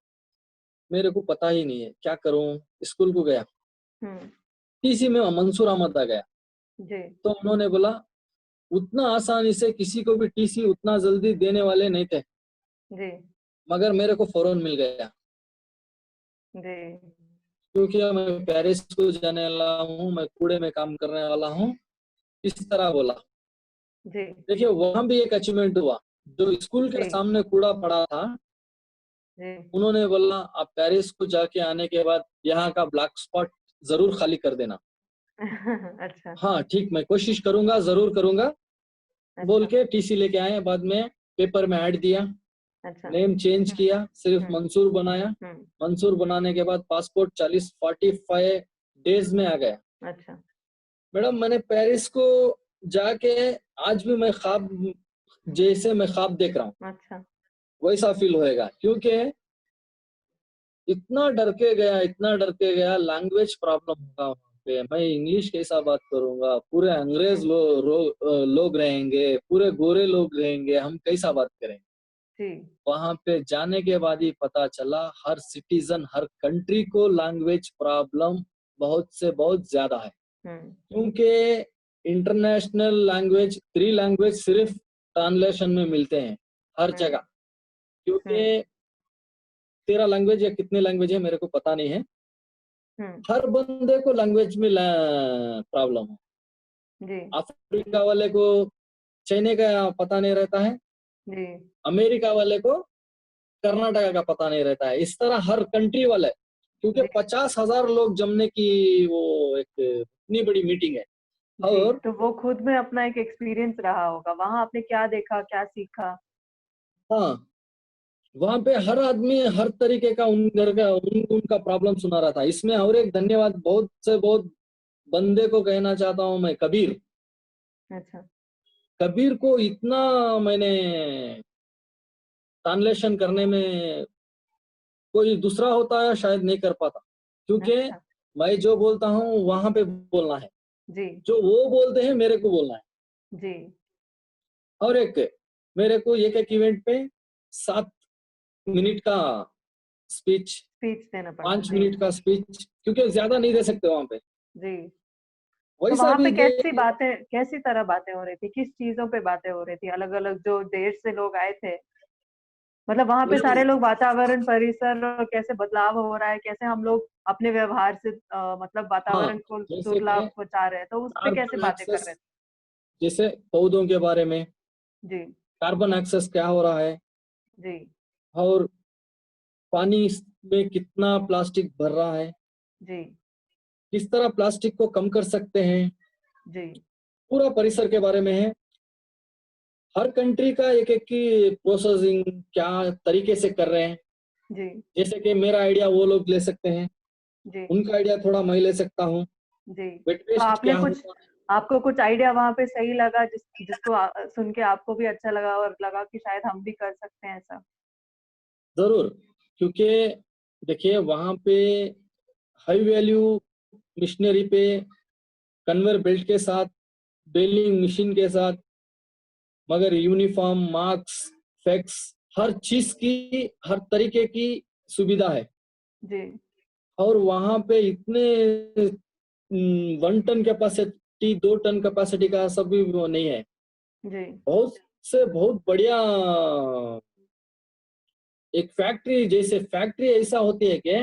मेरे को पता ही नहीं है, क्या करूं? स्कूल को गया, हम्म टीसी में मंसूर अहमद आ गया। जी तो उन्होंने बोला उतना आसानी से किसी को भी टीसी उतना जल्दी देने वाले नहीं थे, जी मगर मेरे को फौरन मिल गया, जी क्योंकि मैं पेरिस को जाने वाला हूँ, मैं कूड़े में काम करने वाला हूँ, इस तरह बोला। जी देखिए वहां भी एक अचीवमेंट हुआ, जो स्कूल के जी सामने कूड़ा पड़ा था, जी उन्होंने बोला आप पेरिस को जाके आने के बाद यहाँ का ब्लैक स्पॉट जरूर खाली कर देना। अच्छा। हाँ ठीक, मैं कोशिश करूंगा, जरूर करूंगा, बोल अच्छा। के टीसी लेके आए। बाद में पेपर में ऐड दिया, अच्छा। नेम चेंज किया, सिर्फ हम्म मंसूर बनाया। हम्म मंसूर बनाने के बाद पासपोर्ट 40-45 डेज में आ गया। अच्छा। मैडम मैंने पेरिस को जाके आज भी मैं ख्वाब, जैसे मैं ख्वाब देख रहा हूँ अच्छा। वैसा फील होएगा, क्योंकि इतना डर के गया, इतना डर के गया। लैंग्वेज प्रॉब्लम होगा वहाँ पे, मैं इंग्लिश कैसा बात करूंगा, पूरे अंग्रेज हम्म, लोग रहेंगे, पूरे गोरे लोग रहेंगे, हम कैसा बात करेंगे। जी। वहां पे जाने के बाद ही पता चला हर सिटीजन, हर कंट्री को लैंग्वेज प्रॉब्लम बहुत से बहुत ज्यादा है। हम्म क्योंकि इंटरनेशनल लैंग्वेज, 3 लैंग्वेज सिर्फ ट्रांसलेशन में मिलते हैं हर हम्म जगह। क्योंकि हम्म 13 लैंग्वेज या कितने लैंग्वेज है मेरे को पता नहीं है, हम्म हर बंदे को लैंग्वेज में प्रॉब्लम है। जी अफ्रीका वाले को चाइना का पता नहीं रहता है, जी अमेरिका वाले को कर्नाटका का पता नहीं रहता है, इस तरह हर कंट्री वाले। क्योंकि जी 50,000 लोग जमने की वो एक इतनी बड़ी मीटिंग है। जी। और तो वो खुद में अपना एक एक्सपीरियंस रहा होगा, वहां आपने क्या देखा, क्या सीखा? हाँ, वहां पे हर आदमी हर तरीके का उन घर का उनका प्रॉब्लम सुना रहा था। इसमें और एक धन्यवाद बहुत से बहुत बंदे को कहना चाहता हूँ मैं, कबीर। अच्छा। कबीर को इतना मैंने ट्रांसलेशन करने में, कोई दूसरा होता है शायद नहीं कर पाता, क्योंकि अच्छा। मैं जो बोलता हूँ वहां पे बोलना है, जी जो वो बोलते हैं मेरे को बोलना है। जी। और एक मेरे को एक इवेंट पे 7 मिनट का स्पीच, स्पीच देना पड़ा, 5 जी। मिनट का स्पीच, क्योंकि ज्यादा नहीं दे सकते वहां पे। जी। तो वैसा वहां पे भी दे। कैसी बातें, कैसी तरह बातें हो रही थी, किस चीजों पे बातें हो रही थी? अलग अलग जो देश से लोग आए थे, मतलब वहां पे सारे लोग वातावरण, परिसर और कैसे बदलाव हो रहा है, कैसे हम लोग अपने व्यवहार से मतलब हाँ, वातावरण को जैसे दुर्लाभ कि पहुंचा रहे हैं, तो उस पे कैसे कार्बन बातें कर एक्सेस, रहे जैसे पौधों के बारे में, थे? जी कार्बन एक्सेस क्या हो रहा है, जी और पानी में कितना प्लास्टिक भर रहा है, जी किस तरह प्लास्टिक को कम कर सकते हैं, जी पूरा परिसर के बारे में है। हर कंट्री का एक एक की प्रोसेसिंग क्या तरीके से कर रहे हैं। जी जैसे कि मेरा आइडिया वो लोग ले सकते हैं, जी उनका आइडिया थोड़ा मैं ले सकता हूँ। जी। वेट तो वेस्ट आपने क्या कुछ, होता है। आपको कुछ आइडिया वहां पे सही लगा, जिसको सुन के आपको भी अच्छा लगा और लगा कि शायद हम भी कर सकते हैं ऐसा? जरूर, क्योंकि देखिए वहां पे हाई वैल्यू मशीनरी पे, कन्वेयर बेल्ट के साथ, बेलिंग मशीन के साथ, मगर यूनिफॉर्म, मार्क्स, फैक्स, हर चीज की, हर तरीके की सुविधा है। जी और वहां पे इतने 1 टन कैपेसिटी, 2 टन कैपेसिटी का सब भी वो नहीं है। जी बहुत से बहुत बढ़िया एक फैक्ट्री, जैसे फैक्ट्री ऐसा होती है कि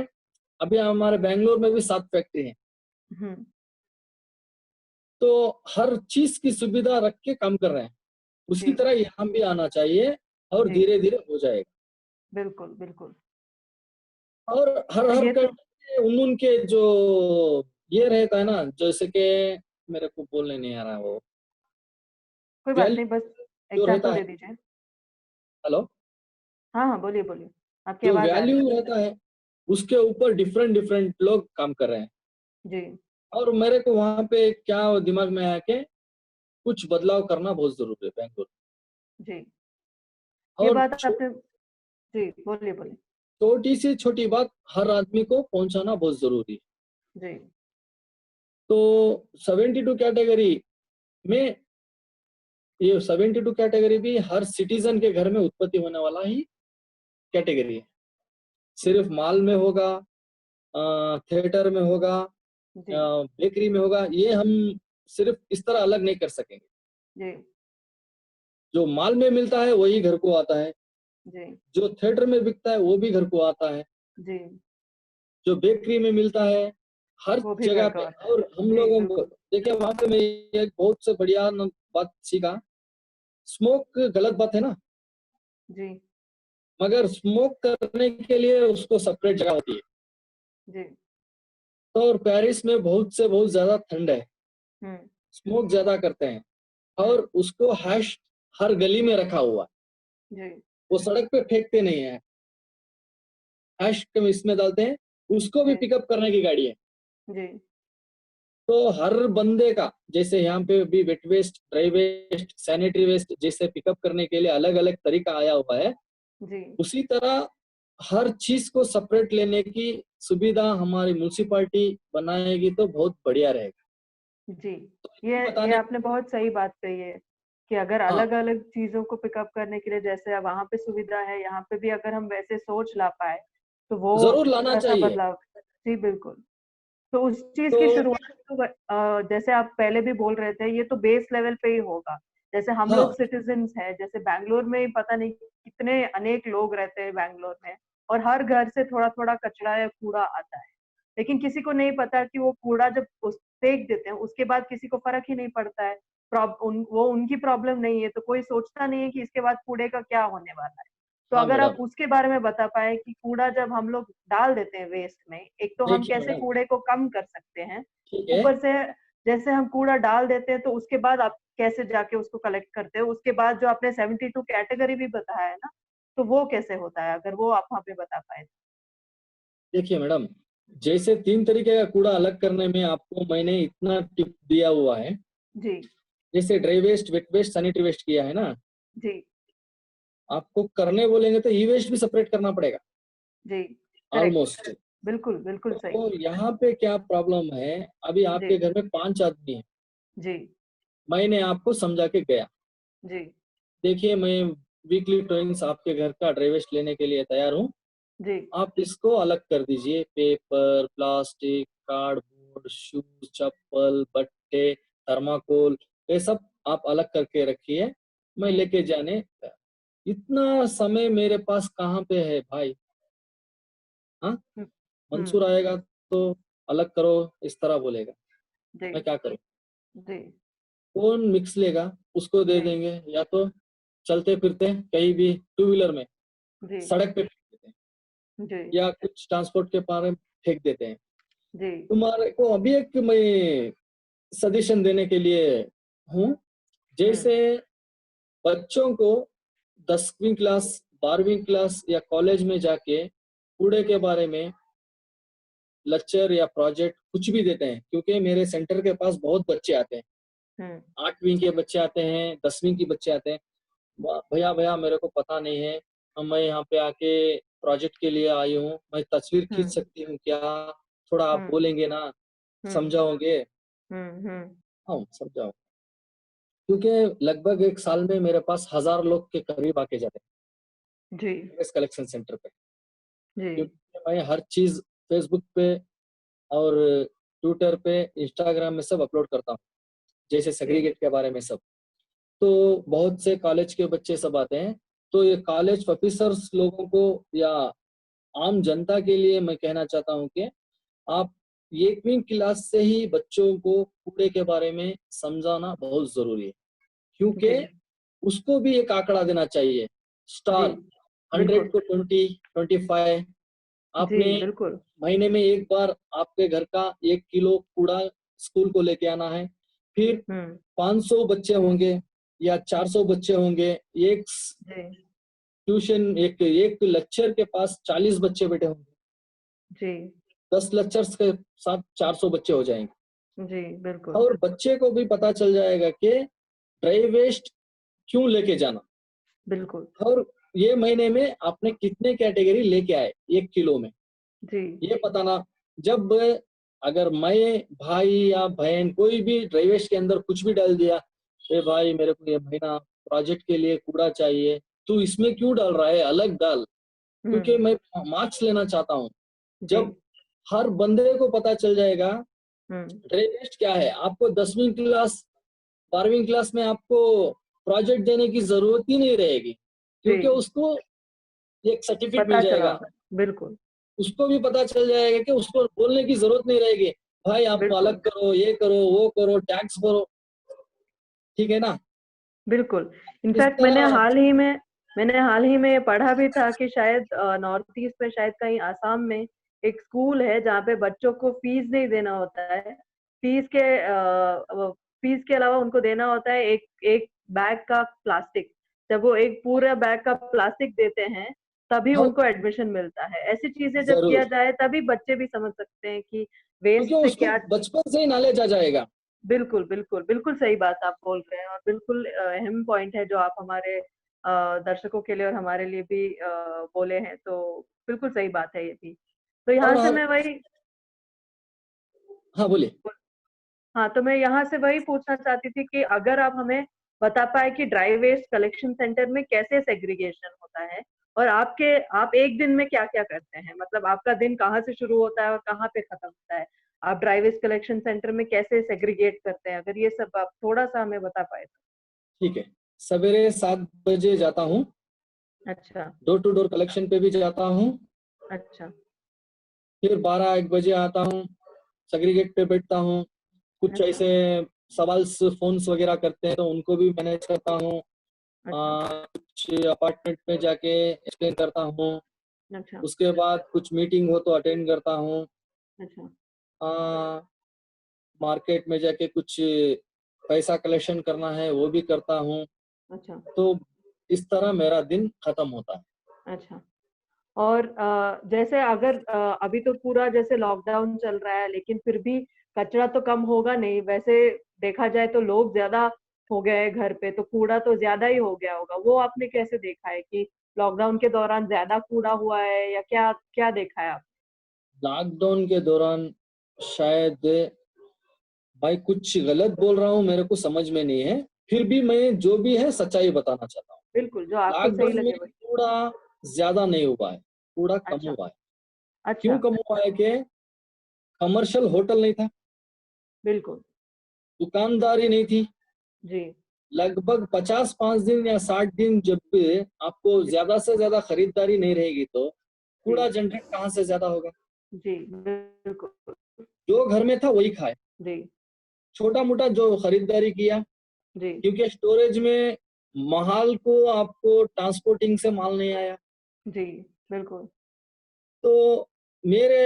अभी हमारे बेंगलोर में भी 7 फैक्ट्री है, हम्म तो हर चीज की सुविधा रख के काम कर रहे हैं। उसी जी तरह यहाँ भी आना चाहिए, और जी धीरे धीरे हो जाएगा। बिल्कुल बिल्कुल। और हर तो हर ये तो कंट्री के उनके जो ये रहता है ना, जैसे कि मेरे को बोलने नहीं आ रहा, वो कोई बात नहीं, बस वैल्यू जो रहता एग्जांपल है। दे दीजिए। हेलो। हाँ हाँ, बोलिए बोलिए, आपकी जो आवाज आ रही वैल्यू रहता है उसके ऊपर डिफरेंट डिफरेंट लोग काम कर रहे हैं। है। जी और मेरे को वहां पे क्या दिमाग में आया कि कुछ बदलाव करना बहुत जरूरी है बेंगलोर। जी। ये और बात आपने, जी बोलिए बोलिए। छोटी सी छोटी बात हर आदमी को पहुंचाना बहुत जरूरी है। जी तो 72 कैटेगरी में, ये 72 कैटेगरी भी हर सिटीजन के घर में उत्पत्ति होने वाला ही कैटेगरी है। सिर्फ मॉल में होगा, थिएटर में होगा, जी बेकरी में होगा, ये हम सिर्फ इस तरह अलग नहीं कर सकेंगे। जी जो मॉल में मिलता है वही घर को आता है, जी जो थिएटर में बिकता है वो भी घर को आता है, जी। जो बेकरी में मिलता है, हर वो भी घर जगह का पे। होता है। और हम जी लोगों को बिल्कुल। देखिए वहां पे मैं एक बहुत से बढ़िया बात सीखा। स्मोक गलत बात है ना, जी मगर स्मोक करने के लिए उसको सेपरेट जगह होती है। जी। तो और पेरिस में बहुत से बहुत ज्यादा ठंड है, हम्म स्मोक ज्यादा करते हैं, और हम्म उसको हैश हर गली में रखा हुआ है। जी वो सड़क पे फेंकते नहीं है, हैश के इसमें डालते हैं, उसको भी जी पिकअप करने की गाड़ी है। जी तो हर बंदे का, जैसे यहाँ पे भी wet waste, dry waste, sanitary waste जैसे पिकअप करने के लिए अलग अलग तरीका आया हुआ है, जी उसी तरह हर चीज को सेपरेट लेने की सुविधा हमारी म्यूनसिपालिटी बनाएगी तो बहुत बढ़िया रहेगा। जी। तो ये बताने, आपने बहुत सही बात कही है कि अगर हाँ, अलग अलग चीजों को पिकअप करने के लिए जैसे वहां पे सुविधा है, यहाँ पे भी अगर हम वैसे सोच ला पाए तो वो जरूर लाना थोड़ा सा चाहिए। बदलाव। जी बिल्कुल। तो उस चीज तो की शुरुआत तो जैसे आप पहले भी बोल रहे थे, ये तो बेस लेवल पे ही होगा। जैसे हम लोग हाँ, सिटीजन्स हैं, जैसे बैंगलोर में ही पता नहीं कितने अनेक लोग रहते हैं बैंगलोर में, और हर घर से थोड़ा थोड़ा कचरा या कूड़ा आता है, लेकिन किसी को नहीं पता कि वो कूड़ा जब फेंक देते हैं उसके बाद किसी को फर्क ही नहीं पड़ता है। वो उनकी प्रॉब्लम नहीं है, तो कोई सोचता नहीं है कि इसके बाद कूड़े का क्या होने वाला है। तो हाँ अगर आप मैडम। उसके बारे में बता पाए कि कूड़ा जब हम लोग डाल देते हैं वेस्ट में, एक तो हम देखिए कैसे मैडम, कूड़े को कम कर सकते हैं, ठीक है। ऊपर से जैसे हम कूड़ा डाल देते हैं तो उसके बाद आप कैसे जाके उसको कलेक्ट करते हो, उसके बाद जो आपने 72 कैटेगरी भी बताया है ना, तो वो कैसे होता है, अगर वो आप वहाँ पे बता पाए। देखिए मैडम, जैसे 3 तरीके का कूड़ा अलग करने में आपको मैंने इतना टिप दिया हुआ है। जी जैसे dry waste, wet waste, sanitary waste किया है ना, जी आपको करने बोलेंगे तो ई वेस्ट भी सेपरेट करना पड़ेगा जी। करेक्ट। ऑलमोस्ट। बिल्कुल बिल्कुल सही। तो यहाँ पे क्या प्रॉब्लम है, अभी जी आपके घर में 5 आदमी हैं, जी मैंने आपको समझा के गया, जी देखिए मैं वीकली ट्वेंस आपके घर का ड्राई वेस्ट लेने के लिए तैयार हूँ, जी आप इसको अलग कर दीजिए, पेपर, प्लास्टिक, कार्डबोर्ड, शूज, चप्पल, बट्टे, थर्माकोल, ये सब आप अलग करके रखिए, मैं हम्म लेके जाने। इतना समय मेरे पास कहाँ पे है भाई? हाँ, हम्म मंसूर आएगा तो अलग करो, इस तरह बोलेगा, जी मैं क्या करूँ? जी कौन मिक्स लेगा? उसको दे जी देंगे, या तो चलते फिरते कहीं भी टू व्हीलर में जी सड़क पे फेंक देते हैं, जी या कुछ ट्रांसपोर्ट के पारे में फेंक देते हैं। जी तुम्हारे को अभी एक मैं सजेशन देने के लिए हूँ, हम्म जैसे बच्चों को 10वीं क्लास, 12वीं क्लास या कॉलेज में जाके कूड़े के बारे में लेक्चर या प्रोजेक्ट कुछ भी देते हैं, क्योंकि मेरे सेंटर के पास बहुत बच्चे आते हैं, हम्म 8वीं के बच्चे आते हैं, 10वीं के बच्चे आते हैं। भैया भैया मेरे को पता नहीं है, मैं यहाँ पे आके प्रोजेक्ट के लिए आई हूँ, मैं तस्वीर खींच हम्म सकती हूँ क्या? थोड़ा आप हम्म बोलेंगे ना, हम्म समझाओगे? हम्म। हाँ समझाओ, क्योंकि लगभग एक साल में मेरे पास 1000 लोग के करीब आके जाते जी हैं इस कलेक्शन सेंटर पे, जी क्योंकि मैं हर चीज फेसबुक पे और ट्विटर पे, इंस्टाग्राम में सब अपलोड करता हूँ, जैसे जी सेग्रीगेट के बारे में सब। तो बहुत से कॉलेज के बच्चे सब आते हैं, तो ये कॉलेज ऑफिसर्स लोगों को या आम जनता के लिए मैं कहना चाहता हूँ कि आप 1वीं क्लास से ही बच्चों को कूड़े के बारे में समझाना बहुत जरूरी है, क्योंकि जी उसको भी एक आंकड़ा देना चाहिए, जी। स्टार, 100 बिल्कुल। को 20, 25। जी आपने बिल्कुल। महीने में एक बार आपके घर का 1 किलो कूड़ा स्कूल को लेके आना है, फिर हम्म 500 बच्चे होंगे या 400 बच्चे होंगे, एक जी ट्यूशन, एक एक लेक्चर के पास 40 बच्चे बैठे होंगे, जी 10 लेक्चर्स के साथ 400 बच्चे हो जाएंगे, जी बिल्कुल और बच्चे को भी पता चल जाएगा कि ड्राई वेस्ट क्यों लेके जाना, बिल्कुल। और ये महीने में आपने कितने कैटेगरी लेके आए 1 किलो में, जी ये बताना। जब अगर मैं, भाई या बहन कोई भी ड्राई वेस्ट के अंदर कुछ भी डाल दिया, ए भाई मेरे को ये महीना प्रोजेक्ट के लिए कूड़ा चाहिए, तू इसमें क्यों डाल रहा है, अलग डाल, क्योंकि हम्म मैं मार्क्स लेना चाहता हूँ। जी जब हर बंदे को पता चल जाएगा हम्म ड्राई वेस्ट क्या है, आपको 10वीं क्लास, 12वीं क्लास में आपको प्रोजेक्ट देने की जरूरत ही नहीं रहेगी, जी। क्योंकि उसको एक सर्टिफिकेट मिल पता चला जाएगा। होगा। बिल्कुल उसको भी पता चल जाएगा कि उसको बोलने की जरूरत नहीं रहेगी, भाई आप अलग बिल्कुल करो, ये करो, वो करो, टैक्स भरो, ठीक है ना? बिल्कुल। इस इनफैक्ट तरह मैंने हाल ही में ये पढ़ा भी था कि शायद नॉर्थ ईस्ट में, शायद कहीं आसाम में एक स्कूल है जहाँ पे बच्चों को फीस नहीं देना होता है। फीस फीस के अलावा उनको देना होता है एक एक बैग का प्लास्टिक। जब वो एक पूरा बैग का प्लास्टिक देते हैं तभी हाँ, उनको एडमिशन मिलता है। ऐसी चीजें जब किया जरूर, जाए तभी बच्चे भी समझ सकते हैं कि क्योंकि वेस्ट से उसको क्या। बचपन से ही नॉलेज आ जाएगा। बिल्कुल बिल्कुल बिल्कुल सही बात आप बोल रहे हैं, और बिल्कुल अहम पॉइंट है जो आप हमारे दर्शकों के लिए और हमारे लिए भी बोले हैं, तो बिल्कुल सही बात है ये भी। तो यहाँ और से हर, मैं वही, हाँ बोलिए। हाँ तो मैं यहाँ से वही पूछना चाहती थी कि अगर आप हमें बता पाए कि ड्राई वेस्ट कलेक्शन सेंटर में कैसे सेग्रीगेशन होता है, और आप एक दिन में क्या क्या करते हैं, मतलब आपका दिन कहाँ से शुरू होता है और कहाँ पे खत्म होता है, आप ड्राई वेस्ट कलेक्शन सेंटर में कैसे सेग्रीगेट करते हैं, अगर ये सब आप थोड़ा सा हमें बता पाए तो। ठीक है, सवेरे 7 बजे जाता हूँ, अच्छा। डोर टू डोर कलेक्शन पे भी जाता हूँ। अच्छा। फिर 12-1 बजे आता हूँ, सेग्रीगेट पे बैठता हूँ। कुछ अच्छा। ऐसे सवाल फोन्स वगैरह करते हैं तो उनको भी मैनेज करता हूँ। अच्छा। कुछ अपार्टमेंट में जाके एक्सप्लेन करता हूँ। अच्छा। उसके बाद कुछ मीटिंग हो तो अटेंड करता हूँ। अच्छा। मार्केट में जाके कुछ पैसा कलेक्शन करना है वो भी करता हूँ। अच्छा। तो इस तरह मेरा दिन खत्म होता है। अच्छा। और जैसे अगर अभी तो पूरा जैसे लॉकडाउन चल रहा है, लेकिन फिर भी कचरा तो कम होगा नहीं वैसे, देखा जाए तो लोग ज्यादा हो गए हैं घर पे, तो कूड़ा तो ज्यादा ही हो गया होगा, वो आपने कैसे देखा है कि लॉकडाउन के दौरान ज्यादा कूड़ा हुआ है या क्या क्या देखा है आप? लॉकडाउन के दौरान शायद भाई कुछ गलत बोल रहा हूँ, मेरे को समझ में नहीं है, फिर भी मैं जो भी है सच्चाई बताना चाहता हूँ। बिल्कुल, जो आपको सही लॉकडाउन में लगे वही। कूड़ा ज्यादा नहीं हुआ है, कूड़ा कम अच्छा। हुआ है। क्यों अच्छा। कम हुआ है कि कमर्शियल होटल नहीं था, बिल्कुल। दुकानदारी नहीं थी। जी। लगभग 55 दिन या 60 दिन जब भी आपको जी। ज्यादा से ज्यादा खरीदारी नहीं रहेगी तो जी। कूड़ा जनरेट कहाँ से ज्यादा होगा। जी। बिल्कुल। जो घर में था वही खाए, जी। छोटा मोटा जो खरीदारी किया, जी। क्योंकि स्टोरेज में माल को आपको ट्रांसपोर्टिंग से माल नहीं आया। जी। बिल्कुल। तो मेरे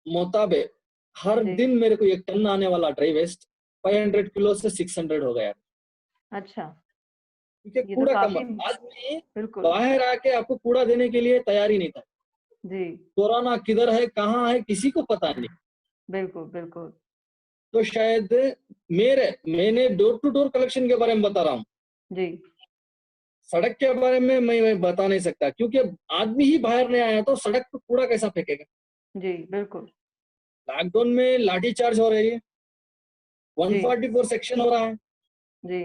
मुताबिक हर जी। दिन मेरे को 1 टन आने वाला ड्राई वेस्ट 500 किलो से 600 हो गया। अच्छा। क्योंकि ये तो कूड़ा कम, काफी। आदमी बिल्कुल। बाहर आके आपको कूड़ा देने के लिए तैयार ही नहीं था। जी। कोरोना किधर है कहाँ है किसी को पता नहीं। बिल्कुल। बिल्कुल। तो शायद मैंने डोर टू डोर कलेक्शन के बारे में बता रहा हूँ, जी। सड़क के बारे में मैं बता नहीं सकता, क्योंकि आदमी ही बाहर नहीं आया तो सड़क पर कूड़ा कैसा फेंकेगा। जी। बिल्कुल। लॉकडाउन में लाठी चार्ज हो रही है, जी। 144 सेक्शन हो रहा है, जी।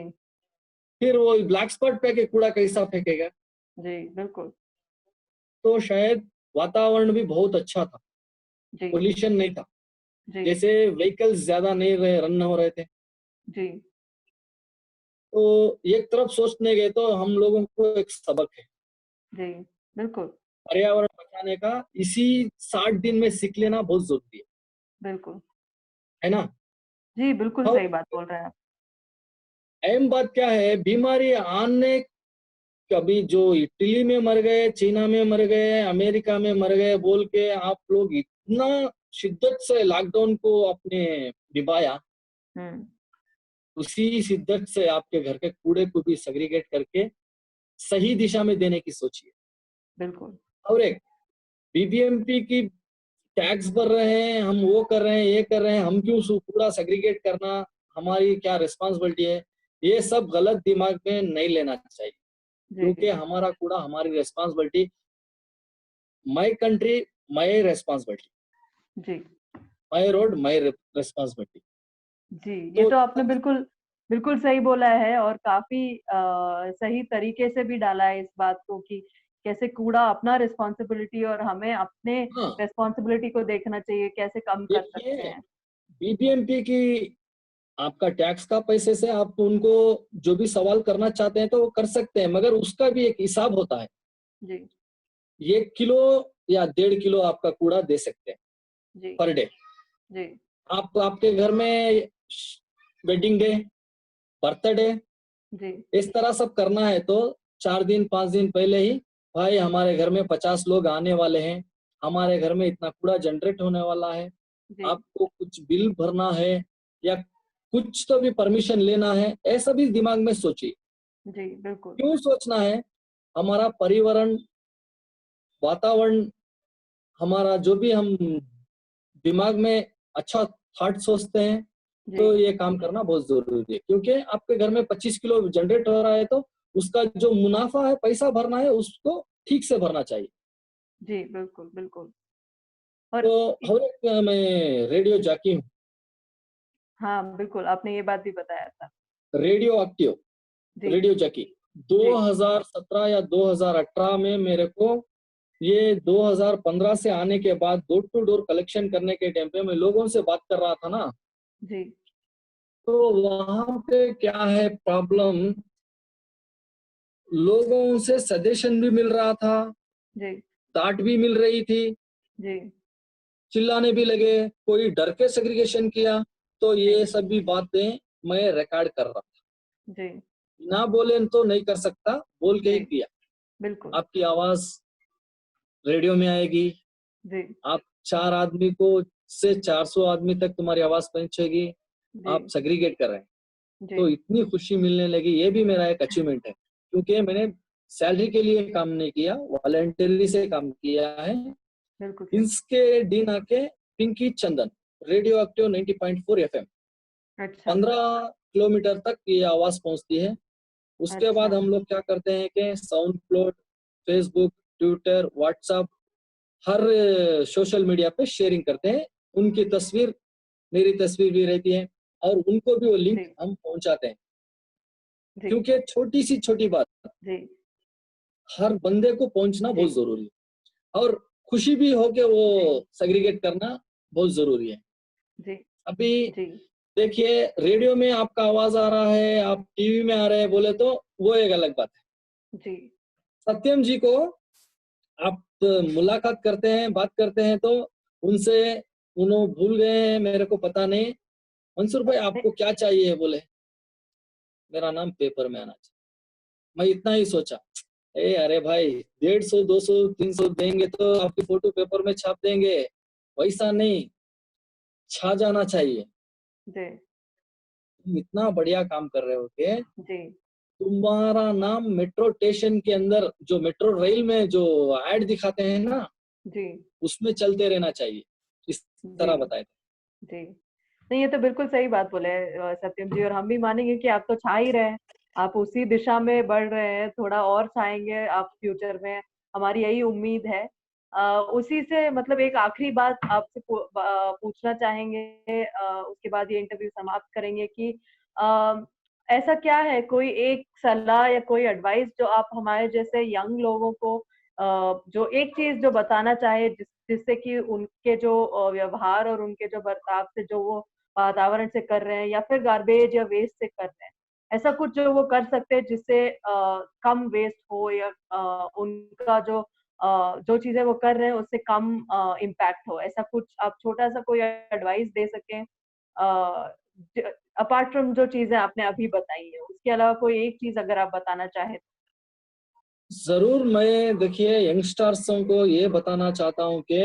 फिर वो ब्लैक स्पॉट पे के कूड़ा कैसा फेंकेगा। जी। बिल्कुल। तो शायद वातावरण भी बहुत अच्छा था, जी। पोल्यूशन नहीं था, जी। जैसे व्हीकल्स ज्यादा नहीं रन हो रहे थे। जी। तो एक तरफ सोचने गए तो हम लोगों को एक सबक है जी। बिल्कुल। पर्यावरण बचाने का, इसी 60 दिन में सीख लेना बहुत जरूरी बिल्कुल। है ना। जी। बिल्कुल और सही बात बोल रहे हैं आप। अहम बात क्या है, बीमारी आने, कभी जो इटली में मर गए, चाइना में मर गए, अमेरिका में मर गए बोल के आप लोग इतना शिद्दत से लॉकडाउन को आपने निभाया, हम्म। उसी शिद्दत से आपके घर के कूड़े को भी सेग्रीगेट करके सही दिशा में देने की सोचिए। बिल्कुल। और एक बीबीएमपी की टैक्स भर रहे हैं हम, वो कर रहे हैं, ये कर रहे हैं, हम क्यों कूड़ा सेग्रीगेट करना, हमारी क्या रिस्पॉन्सिबिलिटी है, ये सब गलत दिमाग में नहीं लेना चाहिए। जी। क्योंकि हमारा कूड़ा हमारी responsibility, my country my responsibility, जी। My road my responsibility. जी। ये तो तो आपने बिल्कुल बिल्कुल सही बोला है, और काफी सही तरीके से भी डाला है इस बात को कि कैसे कूड़ा अपना रिस्पॉन्सिबिलिटी, और हमें अपने हाँ, रिस्पॉन्सिबिलिटी को देखना चाहिए, कैसे कम कर सकते देखिए हैं। बीबीएमपी की आपका टैक्स का पैसे से आप उनको जो भी सवाल करना चाहते हैं तो वो कर सकते हैं, मगर उसका भी एक हिसाब होता है। जी। 1 किलो या 1.5 किलो आपका कूड़ा दे सकते हैं जी। Per day. जी। आप आपके घर में वेडिंग डे, बर्थडे, जी। इस तरह सब करना है तो 4 दिन 5 दिन पहले ही, भाई हमारे घर में 50 लोग आने वाले हैं, हमारे घर में इतना कूड़ा जनरेट होने वाला है, जी। आपको कुछ बिल भरना है या कुछ तो भी परमिशन लेना है, ऐसा भी दिमाग में सोचिए। जी, बिल्कुल। क्यों सोचना है? हमारा पर्यावरण, वातावरण, हमारा जो भी हम दिमाग में अच्छा थॉट सोचते हैं, जी, तो ये काम करना बहुत जरूरी है। क्योंकि आपके घर में 25 किलो जनरेट हो रहा है, तो उसका जो मुनाफा है, पैसा भरना है, उसको ठीक से भरना चाहिए। जी, बिल्कुल, बिल्कुल। और तो इ और एक मैं रेडियो जॉकी हूँ, हाँ, बिल्कुल, आपने ये बात भी बताया था। रेडियो एक्टिव, जी, रेडियो जॉकी। जी, 2017 या 2018 में मेरे को, ये 2015 से आने के बाद डोर टू डोर कलेक्शन करने के टाइम पे मैं लोगों से बात कर रहा था ना, जी, तो वहां पे क्या है प्रॉब्लम, लोगों से सजेशन भी मिल रहा था, जी, डांट भी मिल रही थी, जी, चिल्लाने भी लगे, कोई डर के सेग्रीगेशन किया। तो जी, ये सभी बातें मैं रिकॉर्ड कर रहा था। जी, ना बोले तो नहीं कर सकता, बोल के ही जी, किया। बिल्कुल। आपकी आवाज रेडियो में आएगी, जी, आप 4 आदमी को से 400 आदमी तक तुम्हारी आवाज पहुंचेगी, जी, आप सेग्रीगेट कर रहे हैं। जी, तो इतनी खुशी मिलने लगी, ये भी मेरा एक अचीवमेंट है, क्योंकि मैंने सैलरी के लिए काम नहीं किया, वॉलंटरी से काम किया है। बिल्कुल सही। इसके दिन आके पिंकी चंदन, रेडियो एक्टिव 90.4 एफएम, अच्छा, 15 किलोमीटर तक ये आवाज पहुंचती है। उसके अच्छा, बाद हम लोग क्या करते हैं कि SoundCloud, Facebook, Twitter, WhatsApp, हर सोशल मीडिया पे शेयरिंग करते हैं। उनकी तस्वीर, मेरी तस्वीर भी रहती है, और उनको भी वो लिंक जी, हम पहुंचाते हैं। जी, क्योंकि छोटी सी छोटी बात जी, हर बंदे को पहुंचना जी, बहुत जरूरी है, और खुशी भी हो के वो जी, सेग्रीगेट करना बहुत जरूरी है। जी, अभी जी, देखिए, रेडियो में आपका आवाज आ रहा है, आप टीवी में आ रहे हैं बोले तो वो एक अलग बात है। जी, सत्यम जी को आप मुलाकात करते हैं, बात करते हैं, तो उनसे, उन्होंने भूल गए हैं मेरे को पता नहीं, मंसूर भाई नहीं, आपको क्या चाहिए, बोले मेरा नाम पेपर में आना चाहिए। मैं इतना ही सोचा, अरे भाई 150, 200, 300 देंगे तो आपकी फोटो पेपर में छाप देंगे, वैसा नहीं, छा जाना चाहिए। जी, तुम इतना बढ़िया काम कर रहे हो कि जी, तुम्हारा नाम मेट्रो स्टेशन के अंदर, जो मेट्रो रेल में जो ऐड दिखाते हैं ना, जी, उसमें चलते रहना चाहिए, इस जी, तरह बताए थे। जी। नहीं, ये तो बिल्कुल सही बात बोले सत्यम जी, और हम भी मानेंगे कि आप तो छा ही रहे हैं। आप उसी दिशा में बढ़ रहे हैं, थोड़ा और छाएँगे आप फ्यूचर में, हमारी यही उम्मीद है। उसी से मतलब एक आखिरी बात आपसे पूछना चाहेंगे, उसके बाद ये इंटरव्यू समाप्त करेंगे कि अ, ऐसा क्या है, कोई एक सलाह या कोई एडवाइस जो आप हमारे जैसे यंग लोगों को जो एक चीज़ जो बताना चाहे जिससे कि उनके जो व्यवहार और उनके जो बर्ताव से जो वो वातावरण से कर रहे हैं या फिर गार्बेज या वेस्ट से कर रहे हैं, ऐसा कुछ जो वो कर सकते हैं जिससे कम वेस्ट हो या उनका जो चीजें वो कर रहे हैं उससे कम इम्पैक्ट हो, ऐसा कुछ आप छोटा सा कोई एडवाइस दे सकें अपार्ट फ्रॉम जो चीजें आपने अभी बताई है, उसके अलावा कोई एक चीज अगर आप बताना चाहें तो? जरूर, मैं देखिए यंगस्टर्सों को ये बताना चाहता हूँ कि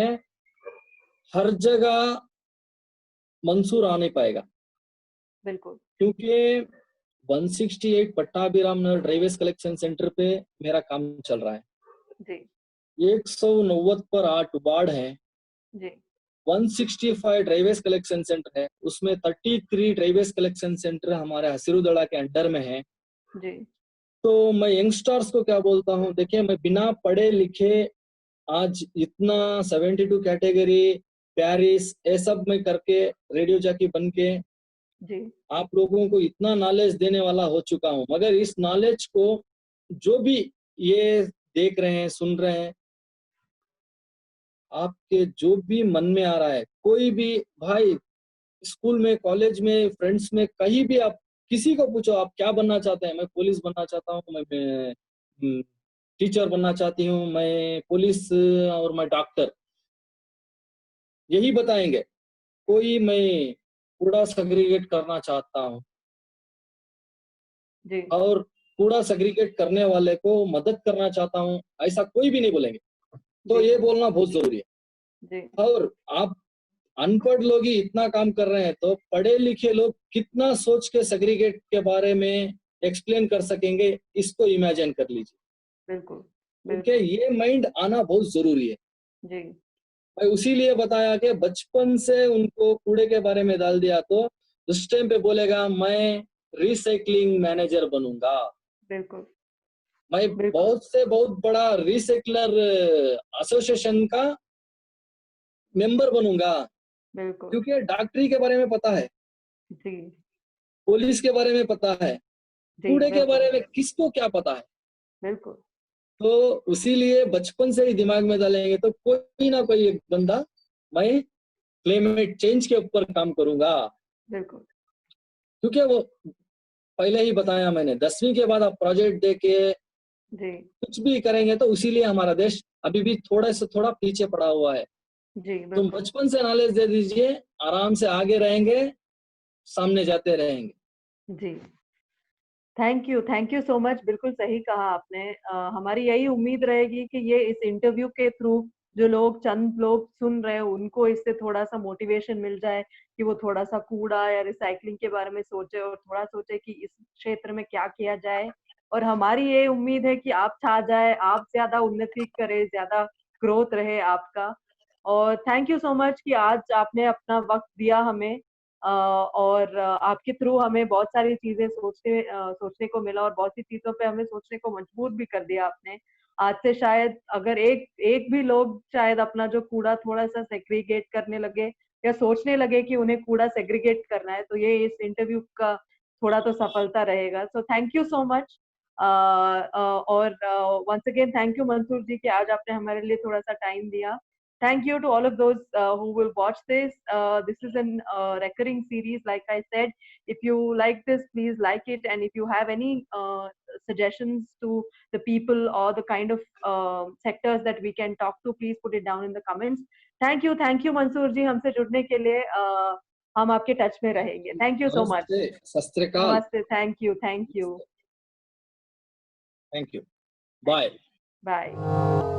हर जगह मंसूर आ नहीं पाएगा, बिल्कुल। क्योंकि 168 पट्टाभिराम नगर ड्राइवेज कलेक्शन सेंटर पे मेरा काम चल रहा है। जी, 190 पर 8 वार्ड है, जी, 165 ड्राइवेज कलेक्शन सेंटर है, उसमें 33 ड्राइवेज कलेक्शन सेंटर हमारे हसीरुदड़ा के अंडर में है। जी, तो मैं यंगस्टर्स को क्या बोलता हूँ, देखिए मैं बिना पढ़े लिखे आज इतना 72 कैटेगरी, पेरिस, ये सब में करके रेडियो जॉकी बन के जी, आप लोगों को इतना नॉलेज देने वाला हो चुका हूँ। मगर इस नॉलेज को जो भी ये देख रहे हैं, सुन रहे हैं, आपके जो भी मन में आ रहा है, कोई भी भाई, स्कूल में, कॉलेज में, फ्रेंड्स में, कहीं भी आप किसी को पूछो आप क्या बनना चाहते हैं, मैं पुलिस बनना चाहता हूँ, मैं टीचर बनना चाहती हूँ, मैं पुलिस, और मैं डॉक्टर, यही बताएंगे। कोई मैं कूड़ा सेग्रीगेट करना चाहता हूँ, जी, और कूड़ा सेग्रीगेट करने वाले को मदद करना चाहता हूँ, ऐसा कोई भी नहीं बोलेंगे। तो जी, ये बोलना बहुत जरूरी जी, है। और आप अनपढ़ लोग ही इतना काम कर रहे हैं, तो पढ़े लिखे लोग कितना सोच के सेग्रीगेट के बारे में एक्सप्लेन कर सकेंगे, इसको इमेजिन कर लीजिए। बिल्कुल क्योंकि बिल्कुल ये माइंड आना बहुत जरूरी है। जी मैं उसीलिए बताया कि बचपन से उनको कूड़े के बारे में डाल दिया तो उस टाइम पे बोलेगा मैं रिसाइकलिंग मैनेजर बनूंगा, बिल्कुल मैं बिल्कुल बहुत से बहुत बड़ा रिसाइकलर एसोसिएशन का मेंबर बनूंगा। बिल्कुल क्योंकि डॉक्टरी के बारे में पता है, जी पुलिस के बारे में पता है, जी कूड़े के बिल्कुल बारे में किसको क्या पता है। बिल्कुल तो उसीलिए बचपन से ही दिमाग में डालेंगे तो कोई ना कोई एक बंदा मैं क्लाइमेट चेंज के ऊपर काम करूंगा। बिल्कुल क्योंकि वो पहले ही बताया मैंने, 10वीं के बाद आप प्रोजेक्ट दे के जी कुछ भी करेंगे तो इसीलिए हमारा देश अभी भी थोड़ा से थोड़ा पीछे पड़ा हुआ है। जी तुम बिल्कुल बचपन से नॉलेज दे दीजिए, आराम से आगे रहेंगे, सामने जाते रहेंगे। जी थैंक यू सो मच। बिल्कुल सही कहा आपने। हमारी यही उम्मीद रहेगी कि ये इस इंटरव्यू के थ्रू जो लोग चंद लोग सुन रहे हैं उनको इससे थोड़ा सा मोटिवेशन मिल जाए कि वो थोड़ा सा कूड़ा या रिसाइकलिंग के बारे में सोचे और थोड़ा सोचे कि इस क्षेत्र में क्या किया जाए। और हमारी ये उम्मीद है कि आप छा जाए, आप ज्यादा उन्नति करें, ज्यादा ग्रोथ रहे आपका। और थैंक यू सो मच कि आज आपने अपना वक्त दिया हमें। और आपके थ्रू हमें बहुत सारी चीजें सोचने को मिला और बहुत सी चीजों पे हमें सोचने को मजबूर भी कर दिया आपने। आज से शायद अगर एक एक भी लोग शायद अपना जो कूड़ा थोड़ा सा सेग्रीगेट करने लगे या सोचने लगे कि उन्हें कूड़ा सेग्रीगेट करना है, तो ये इस इंटरव्यू का थोड़ा तो सफलता रहेगा। So thank you so much. और once again thank you Mansoor ji कि आज आपने हमारे लिए थोड़ा सा टाइम दिया। Thank you to all of those who will watch this. This is a recurring series, like I said. If you like this, please like it. And if you have any suggestions to the people or the kind of sectors that we can talk to, please put it down in the comments. Thank you, Mansoor ji, हमसे जुड़ने के लिए। हम आपके टच में रहेंगे। Thank you so much. नमस्ते, सत श्री अकाल। Namaste. Thank you. Thank you, Thank bye. you. Bye.